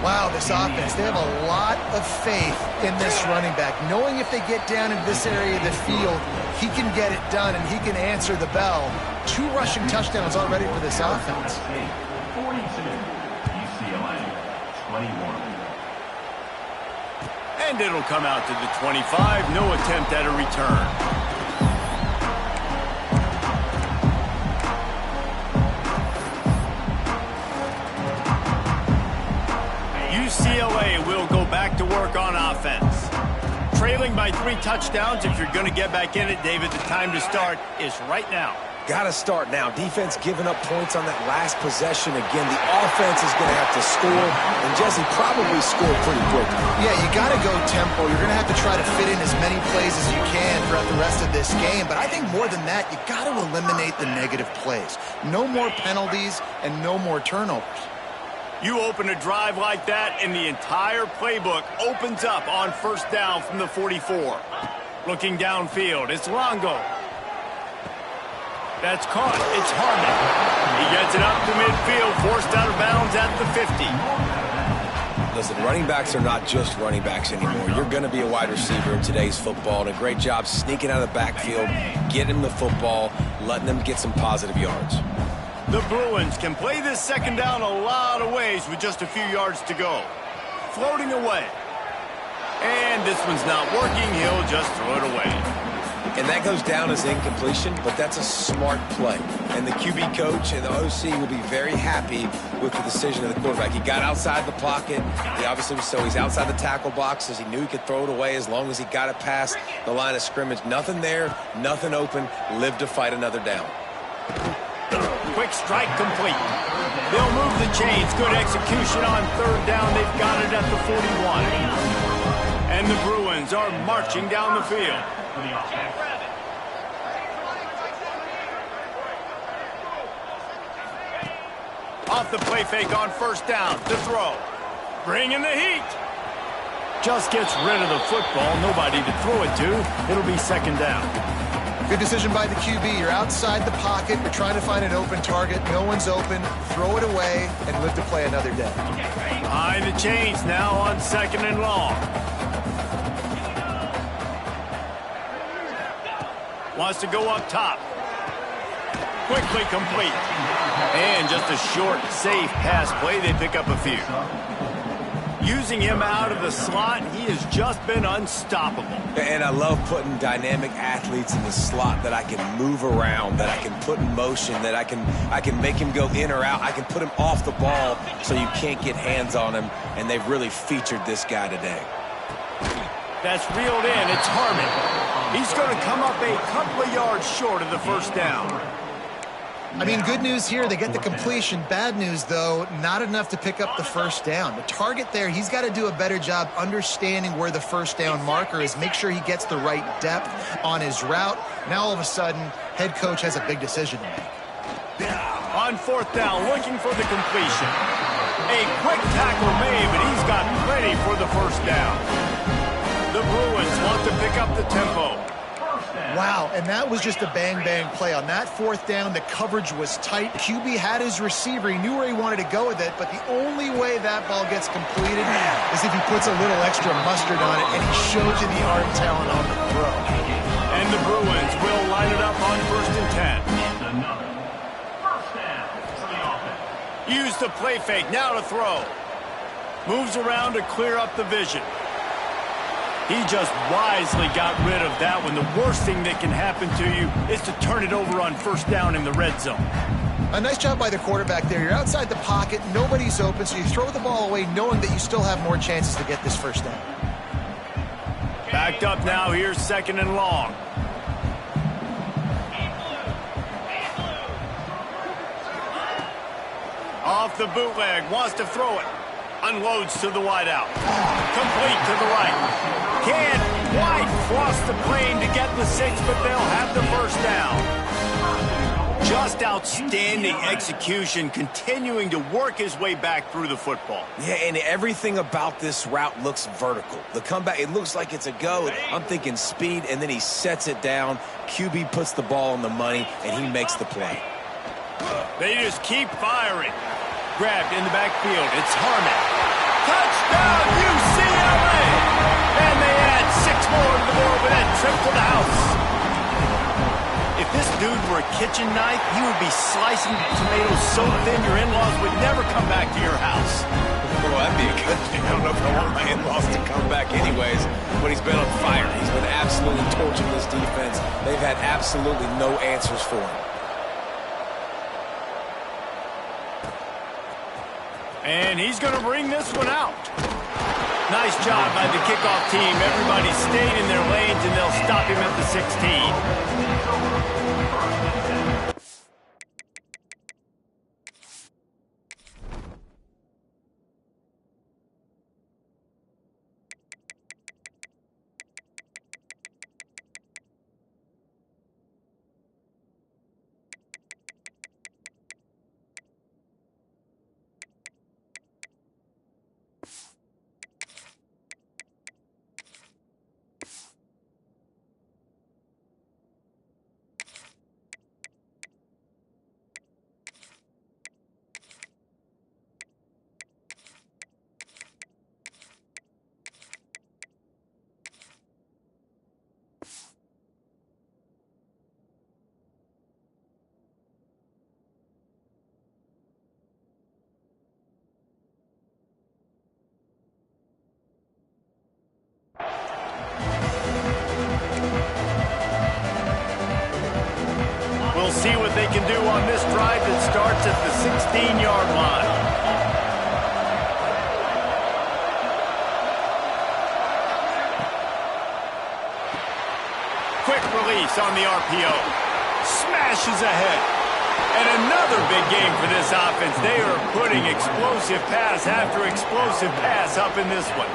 Wow, this offense, they have a lot of faith in this running back. Knowing if they get down in this area of the field, he can get it done and he can answer the bell. 2 rushing touchdowns already for this offense. 42, UCLA, 21. And it'll come out to the 25. No attempt at a return. UCLA will go back to work on offense. Trailing by 3 touchdowns. If you're going to get back in it, David, the time to start is right now. Got to start now. Defense giving up points on that last possession. Again, the offense is going to have to score, and Jesse probably scored pretty quickly. Yeah, you got to go tempo. You're going to have to try to fit in as many plays as you can throughout the rest of this game. But I think more than that, you got to eliminate the negative plays. No more penalties and no more turnovers. You open a drive like that, and the entire playbook opens up on first down from the 44. Looking downfield, it's Longo. That's caught. It's Harmon. He gets it up to midfield, forced out of bounds at the 50. Listen, running backs are not just running backs anymore. You're going to be a wide receiver in today's football, and a great job sneaking out of the backfield, getting them the football, letting them get some positive yards. The Bruins can play this second down a lot of ways with just a few yards to go. Floating away. And this one's not working. He'll just throw it away. And that goes down as incompletion, but that's a smart play. And the QB coach and the OC will be very happy with the decision of the quarterback. He got outside the pocket. He obviously was so he's outside the tackle boxes. He knew he could throw it away as long as he got it past the line of scrimmage. Nothing there, nothing open. Live to fight another down. Quick strike complete. They'll move the chains. Good execution on third down. They've got it at the 41. And the Bruins are marching down the field. Off the play fake on first down. To throw. Bring in the heat. Just gets rid of the football. Nobody to throw it to. It'll be second down. Good decision by the QB. You're outside the pocket. You're trying to find an open target. No one's open. Throw it away and live to play another day. Behind the chains now on second and long. Wants to go up top. Quickly complete. And just a short, safe pass play. They pick up a few. Using him out of the slot, he has just been unstoppable. And I love putting dynamic athletes in the slot that I can move around, that I can put in motion, that I can make him go in or out. I can put him off the ball so you can't get hands on him, and they've really featured this guy today. That's reeled in. It's Harmon. He's going to come up a couple of yards short of the first down. I mean, good news here, they get the completion. Bad news, though, not enough to pick up the first down. The target there, he's got to do a better job understanding where the first down marker is, make sure he gets the right depth on his route. Now, all of a sudden, head coach has a big decision to make. On fourth down, looking for the completion. A quick tackle made, but he's got plenty for the first down. The Bruins want to pick up the tempo. Wow, and that was just a bang-bang play. On that fourth down, the coverage was tight. QB had his receiver. He knew where he wanted to go with it, but the only way that ball gets completed is if he puts a little extra mustard on it, and he shows you the arm talent on the throw. And the Bruins will line it up on 1st and 10. Use the play fake, now to throw. Moves around to clear up the vision. He just wisely got rid of that one. The worst thing that can happen to you is to turn it over on first down in the red zone. A nice job by the quarterback there. You're outside the pocket, nobody's open, so you throw the ball away knowing that you still have more chances to get this first down. Backed up now, here's second and long. Off the bootleg, wants to throw it. Unloads to the wideout. Complete to the right. Can't quite cross the plane to get the 6, but they'll have the first down. Just outstanding execution, continuing to work his way back through the football. Yeah, and everything about this route looks vertical. The comeback, it looks like it's a go. I'm thinking speed, and then he sets it down. QB puts the ball on the money, and he makes the play. They just keep firing. Grabbed in the backfield. It's Harmon. Touchdown, UCLA! And they add 6 more to the board with that trip to the house. If this dude were a kitchen knife, he would be slicing tomatoes so thin your in-laws would never come back to your house. Well, that'd be a good thing. I don't know if I want my in-laws to come back anyways, but he's been on fire. He's been absolutely torching this defense. They've had absolutely no answers for him. And he's going to bring this one out. Nice job by the kickoff team. Everybody stayed in their lanes, and they'll stop him at the 16. see what they can do on this drive that starts at the 16-yard line. Quick release on the RPO. Smashes ahead. And another big game for this offense. They are putting explosive pass after explosive pass up in this one.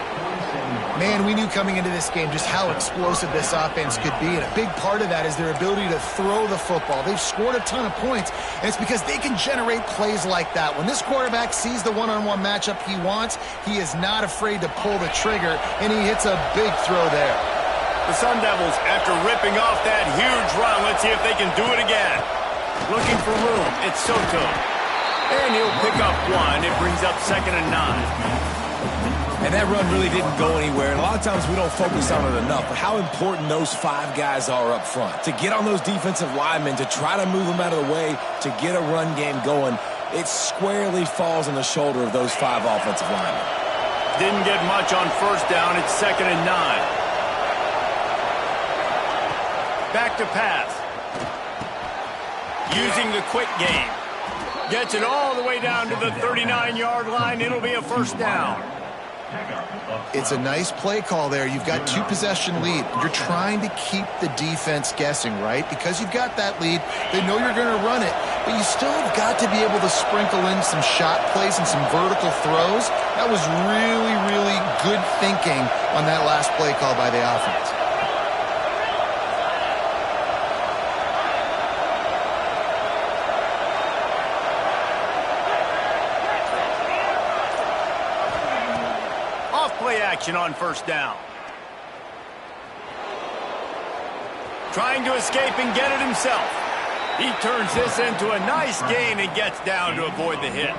Man, we knew coming into this game just how explosive this offense could be, and a big part of that is their ability to throw the football. They've scored a ton of points, and it's because they can generate plays like that. When this quarterback sees the one-on-one matchup he wants, he is not afraid to pull the trigger, and he hits a big throw there. The Sun Devils, after ripping off that huge run, let's see if they can do it again. Looking for room, it's Soto. And he'll pick up one. It brings up 2nd and 9. And that run really didn't go anywhere. And a lot of times we don't focus on it enough. But how important those 5 guys are up front. To get on those defensive linemen, to try to move them out of the way, to get a run game going, it squarely falls on the shoulder of those 5 offensive linemen. Didn't get much on 1st down. It's 2nd and 9. Back to pass. Using the quick game. Gets it all the way down to the 39-yard line. It'll be a 1st down. It's a nice play call there. You've got 2-possession lead. You're trying to keep the defense guessing, right? Because you've got that lead, they know you're going to run it, but you still have got to be able to sprinkle in some shot plays and some vertical throws. That was really, really good thinking on that last play call by the offense. Play action on 1st down. Trying to escape and get it himself. He turns this into a nice gain and gets down to avoid the hit.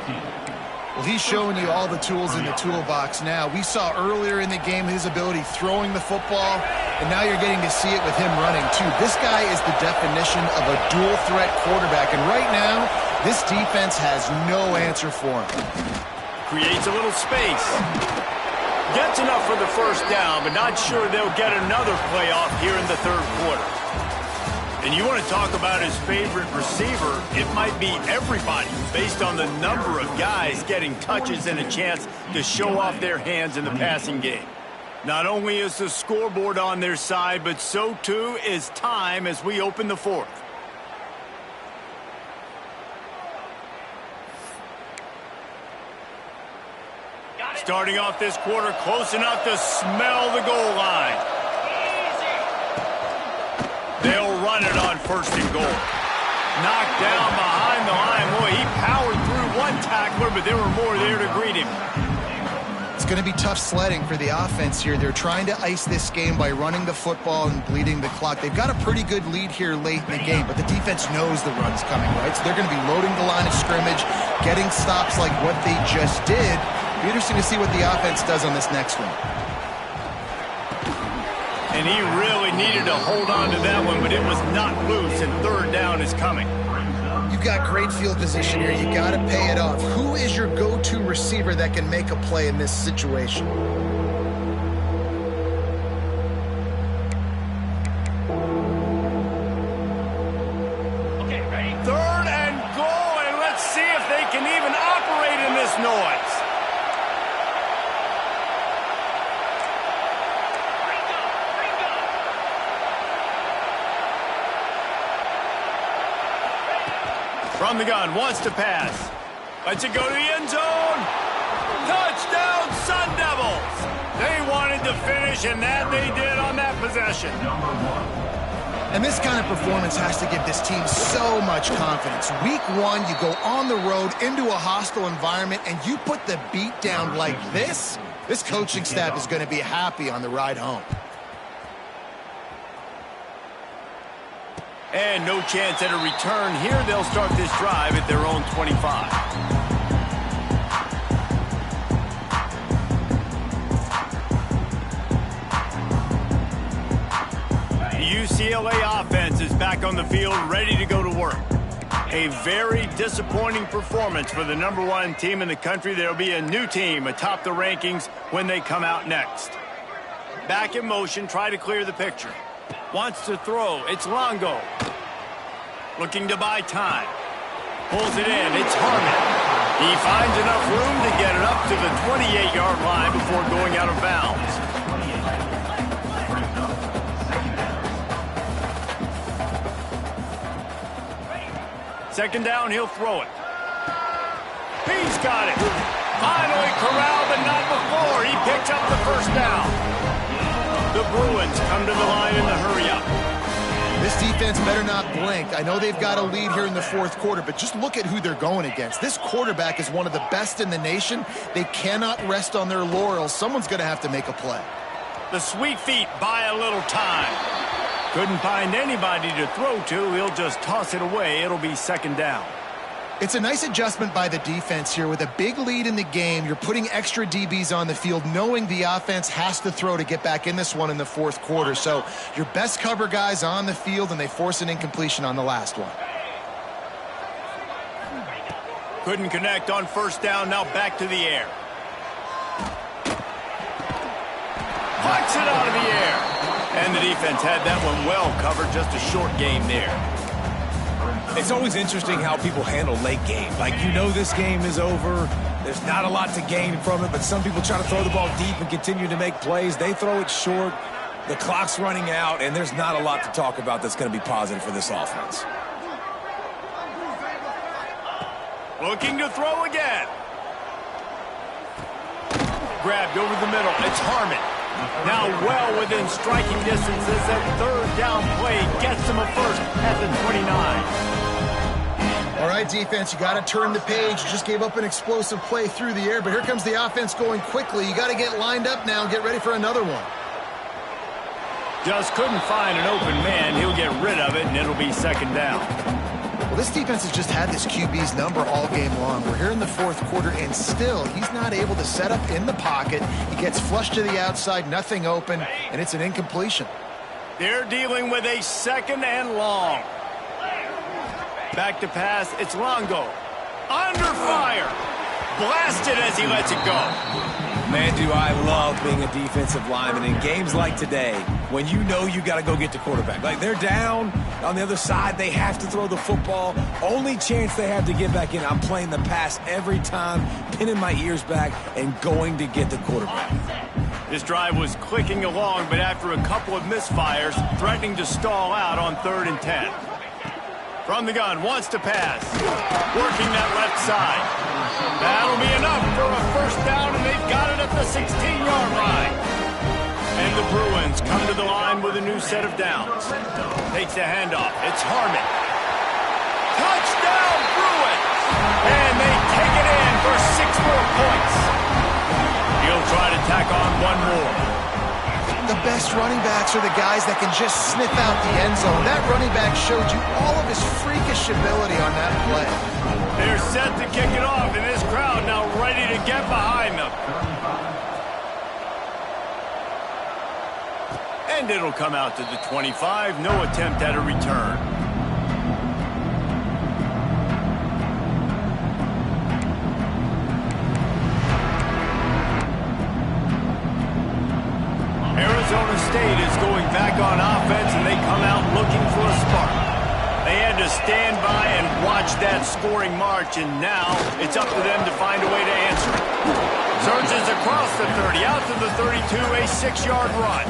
Well, he's showing you all the tools in the toolbox now. We saw earlier in the game his ability throwing the football, and now you're getting to see it with him running, too. This guy is the definition of a dual-threat quarterback, and right now, this defense has no answer for him. Creates a little space. Gets enough for the 1st down, but not sure they'll get another play off here in the 3rd quarter. And you want to talk about his favorite receiver, it might be everybody based on the number of guys getting touches and a chance to show off their hands in the passing game. Not only is the scoreboard on their side, but so too is time as we open the 4th. Starting off this quarter close enough to smell the goal line. They'll run it on 1st and goal. Knocked down behind the line. Boy, he powered through one tackler, but there were more there to greet him. It's going to be tough sledding for the offense here. They're trying to ice this game by running the football and bleeding the clock. They've got a pretty good lead here late in the game, but the defense knows the run's coming, right? So they're going to be loading the line of scrimmage, getting stops like what they just did. Be interesting to see what the offense does on this next one. And he really needed to hold on to that one, but it was not loose, and 3rd down is coming. You've got great field position here. You got to pay it off. Who is your go-to receiver that can make a play in this situation? Okay, ready? 3rd and goal, and let's see if they can even operate in this noise. From the gun, wants to pass. Lets it go to the end zone. Touchdown, Sun Devils. They wanted to finish, and that they did on that possession. And this kind of performance has to give this team so much confidence. Week 1, you go on the road into a hostile environment, and you put the beat down like this. This coaching staff is going to be happy on the ride home. And no chance at a return here. They'll start this drive at their own 25. The UCLA offense is back on the field, ready to go to work. A very disappointing performance for the #1 team in the country. There'll be a new team atop the rankings when they come out next. Back in motion, try to clear the picture. Wants to throw. It's Longo. Looking to buy time. Pulls it in. It's Harmon. He finds enough room to get it up to the 28-yard line before going out of bounds. Second down, he'll throw it. He's got it. Finally corralled, but not before. He picks up the first down. The Bruins come to the line in the hurry-up. This defense better not blink. I know they've got a lead here in the fourth quarter, but just look at who they're going against. This quarterback is one of the best in the nation. They cannot rest on their laurels. Someone's going to have to make a play. The sweet feet buy a little time. Couldn't find anybody to throw to. He'll just toss it away. It'll be second down. It's a nice adjustment by the defense here. With a big lead in the game, you're putting extra DBs on the field, knowing the offense has to throw to get back in this one in the fourth quarter. So your best cover guys on the field, and they force an incompletion on the last one. Couldn't connect on first down. Now back to the air. Flicks it out of the air. And the defense had that one well covered. Just a short game there. It's always interesting how people handle late game. Like, you know this game is over. There's not a lot to gain from it, but some people try to throw the ball deep and continue to make plays. They throw it short. The clock's running out, and there's not a lot to talk about that's going to be positive for this offense. Looking to throw again. Grabbed over the middle. It's Harmon. Now well within striking distance as that third down play gets him a first at the 29. All right, defense, you got to turn the page. You just gave up an explosive play through the air, but here comes the offense going quickly. You got to get lined up now and get ready for another one. Just couldn't find an open man. He'll get rid of it, and it'll be second down. Well, this defense has just had this QB's number all game long. We're here in the fourth quarter, and still he's not able to set up in the pocket. He gets flushed to the outside, nothing open, and it's an incompletion. They're dealing with a second and long. Back to pass, it's Longo. Under fire. Blasted as he lets it go. Man, do I love being a defensive lineman in games like today when you know you got to go get the quarterback. Like, they're down on the other side. They have to throw the football. Only chance they have to get back in. I'm playing the pass every time, pinning my ears back and going to get the quarterback. This drive was clicking along, but after a couple of misfires, threatening to stall out on 3rd and 10. From the gun, wants to pass. Working that left side. That'll be enough for a first down, and they've got it at the 16-yard line. And the Bruins come to the line with a new set of downs. Takes the handoff. It's Harmon. Touchdown, Bruins! And they take it in for 6 more points. He'll try to tack on one more. The best running backs are the guys that can just sniff out the end zone. That running back showed you all of his freakish ability on that play. They're set to kick it off, and this crowd now ready to get behind them. And it'll come out to the 25. No attempt at a return. Arizona State is going back on offense, and they come out looking for a spark. They had to stand by and watch that scoring march, and now it's up to them to find a way to answer it. Surges across the 30, out to the 32, a 6-yard run.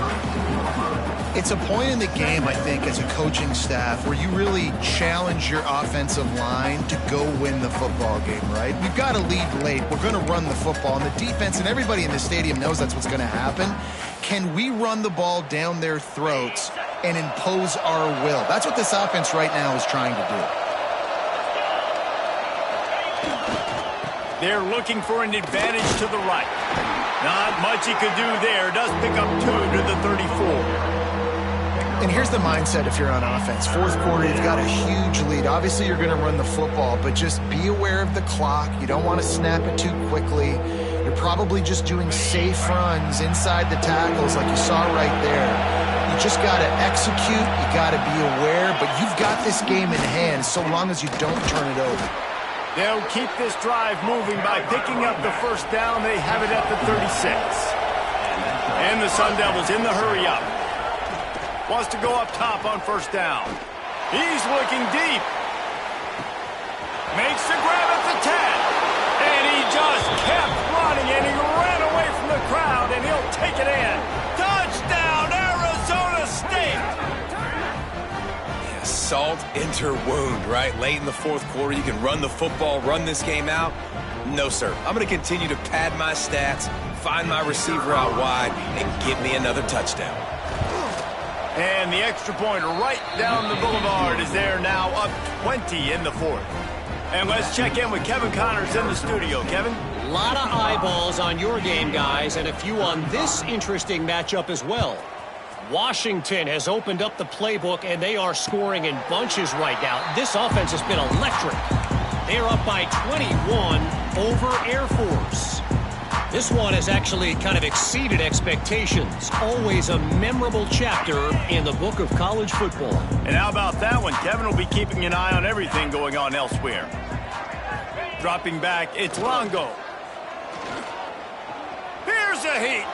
It's a point in the game, I think, as a coaching staff where you really challenge your offensive line to go win the football game, right? We've got to lead late. We're going to run the football, and the defense and everybody in the stadium knows that's what's going to happen. Can we run the ball down their throats and impose our will? That's what this offense right now is trying to do. They're looking for an advantage to the right. Not much he could do there. Does pick up 2 to the 34. And here's the mindset if you're on offense. Fourth quarter, you've got a huge lead. Obviously, you're going to run the football, but just be aware of the clock. You don't want to snap it too quickly. You're probably just doing safe runs inside the tackles like you saw right there. You just got to execute. You got to be aware, but you've got this game in hand so long as you don't turn it over. They'll keep this drive moving by picking up the first down. They have it at the 36. And the Sun Devils in the hurry-up. Wants to go up top on first down. He's looking deep. Makes the grab at the 10. And he just kept running, and he ran away from the crowd, and he'll take it in. Touchdown, Arizona State! Yeah, salt enter wound, right? Late in the fourth quarter, you can run the football, run this game out. No, sir. I'm going to continue to pad my stats, find my receiver out wide, and get me another touchdown. And the extra point right down the boulevard is there now, up 20 in the fourth. And let's check in with Kevin Connors in the studio. Kevin? A lot of eyeballs on your game, guys, and a few on this interesting matchup as well. Washington has opened up the playbook, and they are scoring in bunches right now. This offense has been electric. They're up by 21 over Air Force. This one has actually kind of exceeded expectations. Always a memorable chapter in the book of college football. And how about that one? Kevin will be keeping an eye on everything going on elsewhere. Dropping back, it's Longo. Here's a heat.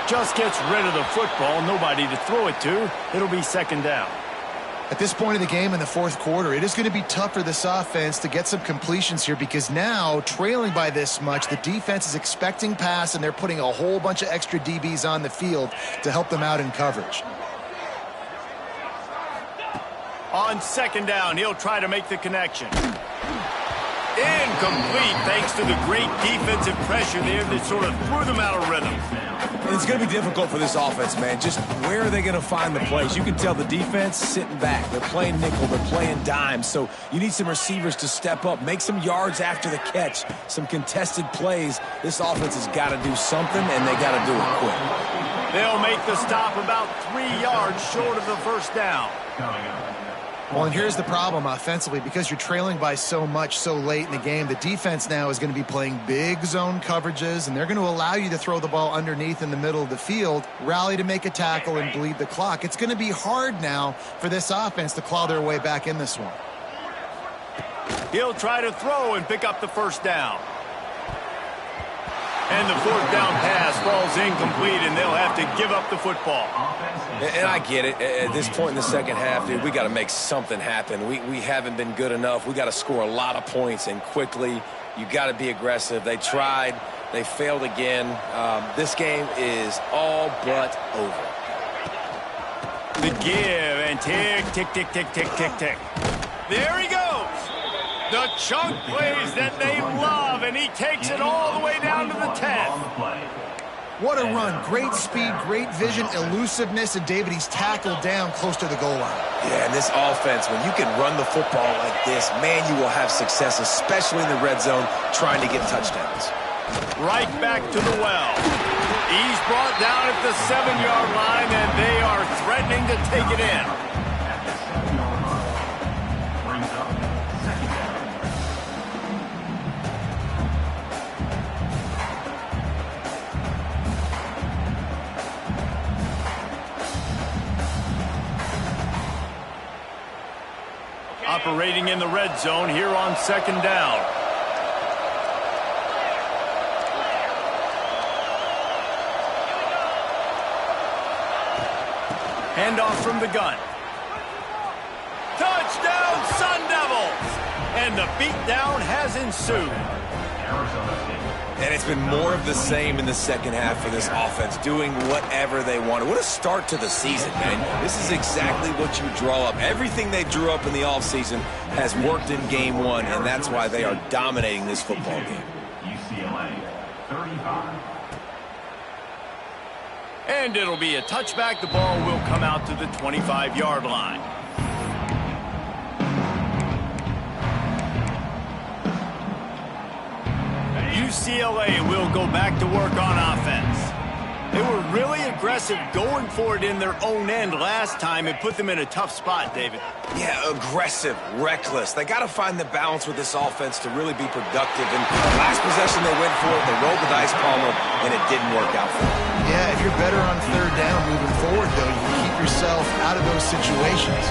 Just gets rid of the football. Nobody to throw it to. It'll be second down. At this point of the game in the fourth quarter, it is going to be tough for this offense to get some completions here because now, trailing by this much, the defense is expecting pass, and they're putting a whole bunch of extra DBs on the field to help them out in coverage. On second down, he'll try to make the connection. Incomplete, thanks to the great defensive pressure there that sort of threw them out of rhythm. And it's going to be difficult for this offense, man. Just where are they going to find the plays? You can tell the defense sitting back. They're playing nickel. They're playing dime. So you need some receivers to step up, make some yards after the catch, some contested plays. This offense has got to do something, and they got to do it quick. They'll make the stop about 3 yards short of the first down. Well, and here's the problem offensively. Because you're trailing by so much so late in the game, the defense now is going to be playing big zone coverages, and they're going to allow you to throw the ball underneath in the middle of the field, rally to make a tackle, and bleed the clock. It's going to be hard now for this offense to claw their way back in this one. He'll try to throw and pick up the first down. And the fourth down pass falls incomplete, and they'll have to give up the football. And I get it. At this point in the second half, dude, we got to make something happen. We haven't been good enough. We got to score a lot of points, and quickly. You got to be aggressive. They tried. They failed again. This game is all but over. The give, and tick, tick, tick, tick, tick, tick, tick. There he goes. The chunk plays that they love, and he takes it all the way down to the 10. What a run. Great speed, great vision, elusiveness, and David, he's tackled down close to the goal line. Yeah, and this offense, when you can run the football like this, man, you will have success, especially in the red zone, trying to get touchdowns. Right back to the well. He's brought down at the 7-yard line, and they are threatening to take it in. Operating in the red zone here on second down. Handoff from the gun. Touchdown, Sun Devils! And the beatdown has ensued. And it's been more of the same in the second half for this offense, doing whatever they wanted. What a start to the season, man. This is exactly what you draw up. Everything they drew up in the offseason has worked in game one, and that's why they are dominating this football game. UCLA, 35. And it'll be a touchback. The ball will come out to the 25-yard line. UCLA will go back to work on offense. They were really aggressive going for it in their own end last time and put them in a tough spot, David. Yeah, aggressive, reckless. They got to find the balance with this offense to really be productive. And last possession they went for it, they rolled the dice, Palmer, and it didn't work out for them. Yeah, if you're better on third down moving forward, though, you can keep yourself out of those situations.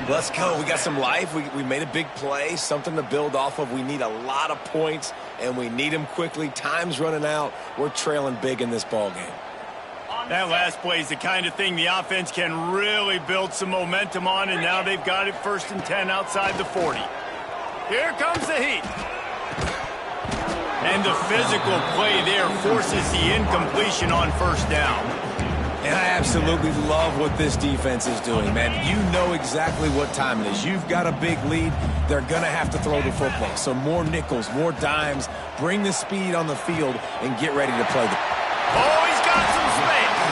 Let's go. We got some life. We made a big play, something to build off of. We need a lot of points, and we need them quickly. Time's running out. We're trailing big in this ball game. That last play is the kind of thing the offense can really build some momentum on, and now they've got it 1st and 10 outside the 40. Here comes the heat. And the physical play there forces the incompletion on first down. And I absolutely love what this defense is doing, man. You know exactly what time it is. You've got a big lead. They're going to have to throw the football. So more nickels, more dimes. Bring the speed on the field and get ready to play. Oh, he's got some space.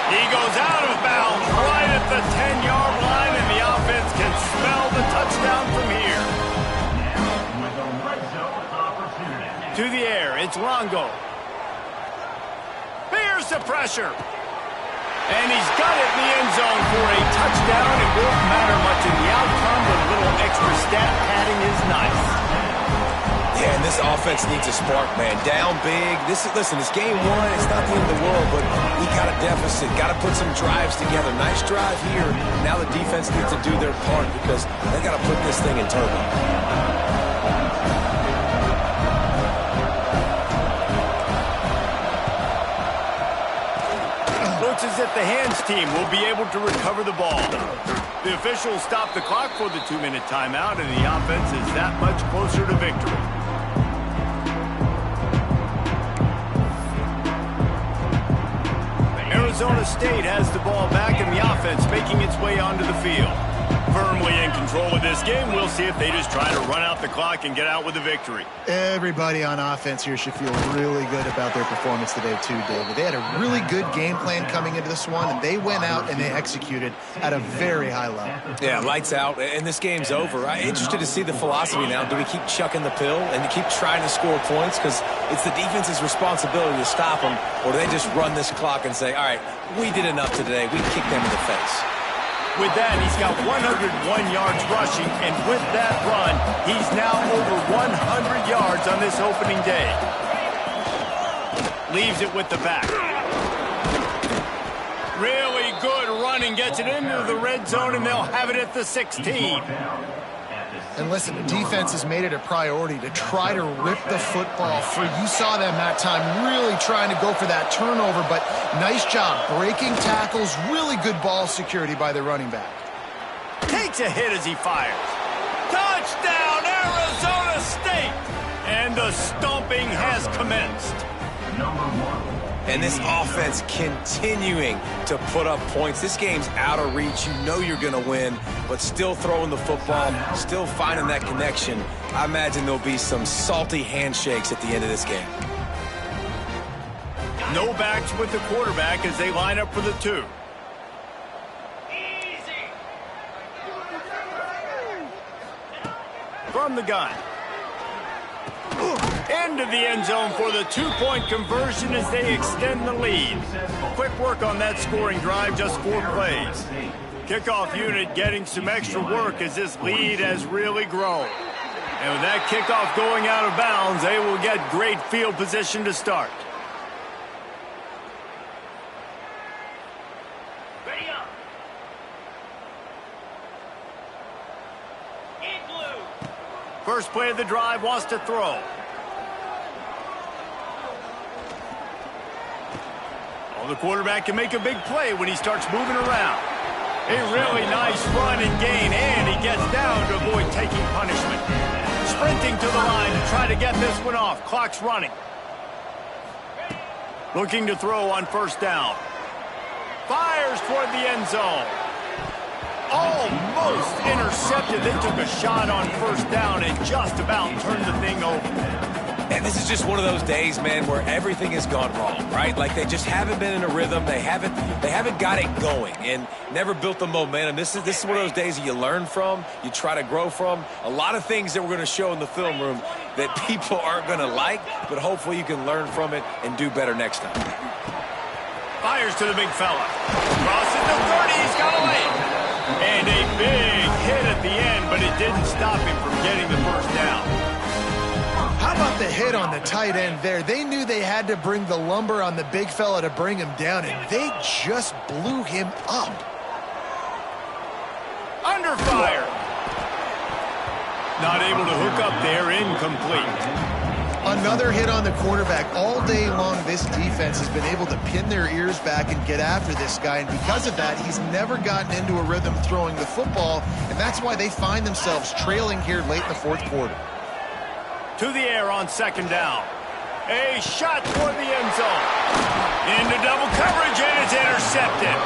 He goes out of bounds right at the 10-yard line, and the offense can smell the touchdown from here. With a red zone opportunity. To the air, it's Longo. Here's the pressure. And he's got it in the end zone for a touchdown. It won't matter much in the outcome, but a little extra stat padding is nice. Yeah, and this offense needs a spark, man. Down big. Listen, it's game one. It's not the end of the world, but we got a deficit. Got to put some drives together. Nice drive here. Now the defense needs to do their part because they got to put this thing in turbo. Looks as if the hands team will be able to recover the ball. The officials stop the clock for the 2-minute timeout, and the offense is that much closer to victory. Arizona State has the ball back, and the offense making its way onto the field. Firmly in control of this game. We'll see if they just try to run out the clock and get out with a victory. Everybody on offense here should feel really good about their performance today too, David. They had a really good game plan coming into this one, and they went out and they executed at a very high level. Yeah, lights out, and this game's over. I'm interested to see the philosophy now. Do we keep chucking the pill and keep trying to score points? Because it's the defense's responsibility to stop them, or do they just run this clock and say, all right, we did enough today. We kicked them in the face. With that, he's got 101 yards rushing, and with that run, he's now over 100 yards on this opening day. Leaves it with the back. Really good running, gets it into the red zone, and they'll have it at the 16. And listen, the defense has made it a priority to try to rip the football free. You saw them that time really trying to go for that turnover, but nice job breaking tackles, really good ball security by the running back. Takes a hit as he fires. Touchdown, Arizona State! And the stomping has commenced. And this offense continuing to put up points. This game's out of reach. You know you're going to win, but still throwing the football, still finding that connection. I imagine there'll be some salty handshakes at the end of this game. No backs with the quarterback as they line up for the 2. From the gun. Into the end zone for the 2-point conversion as they extend the lead. Quick work on that scoring drive, just 4 plays. Kickoff unit getting some extra work as this lead has really grown. And with that kickoff going out of bounds, they will get great field position to start. Ready up. In blue. First play of the drive, wants to throw. Well, the quarterback can make a big play when he starts moving around. A really nice run and gain, and he gets down to avoid taking punishment. Sprinting to the line to try to get this one off. Clock's running. Looking to throw on first down. Fires toward the end zone. Almost intercepted. They took a shot on first down and just about turned the thing over. And this is just one of those days, man, where everything has gone wrong, right? Like they just haven't been in a rhythm. They haven't got it going and never built the momentum. This is one of those days that you learn from, you try to grow from. A lot of things that we're going to show in the film room that people aren't going to like, but hopefully you can learn from it and do better next time. Fires to the big fella. Crosses the 30. He's got a lane. And a big hit at the end, but it didn't stop him from getting the first down. How about the hit on the tight end there? They knew they had to bring the lumber on the big fella to bring him down, and they just blew him up. Under fire. Not able to hook up there, incomplete. Another hit on the quarterback. All day long, this defense has been able to pin their ears back and get after this guy, and because of that, he's never gotten into a rhythm throwing the football, and that's why they find themselves trailing here late in the fourth quarter. To the air on second down. A shot toward the end zone. Into double coverage, and it's intercepted.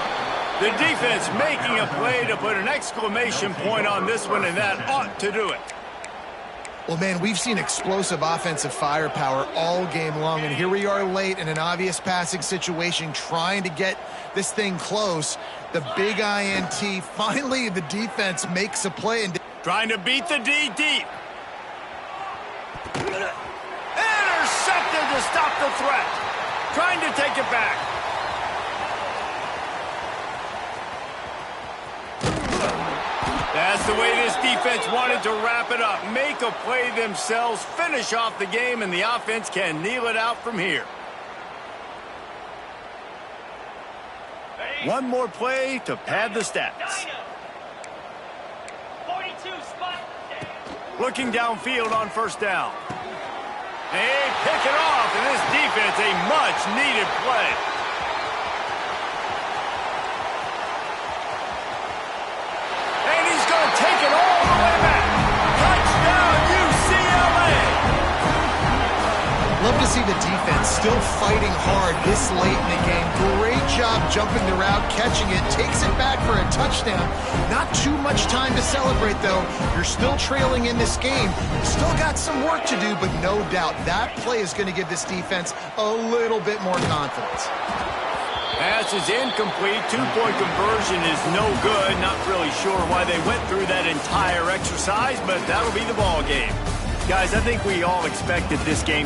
The defense making a play to put an exclamation point on this one, and that ought to do it. Well, man, we've seen explosive offensive firepower all game long, and here we are late in an obvious passing situation trying to get this thing close. The big INT, finally the defense makes a play. And trying to beat the D deep. Intercepted to stop the threat. Trying to take it back. That's the way this defense wanted to wrap it up. Make a play themselves, finish off the game, and the offense can kneel it out from here. One more play to pad the stats. 42 spot. Looking downfield on first down. They pick it off, and this defense, a much-needed play. Take it all the way back. Touchdown, UCLA. Love to see the defense still fighting hard this late in the game. Great job jumping the route, catching it, takes it back for a touchdown. Not too much time to celebrate, though. You're still trailing in this game. Still got some work to do, but no doubt that play is going to give this defense a little bit more confidence. Pass is incomplete. Two-point conversion is no good. Not really sure why they went through that entire exercise, but that'll be the ball game. Guys, I think we all expected this game to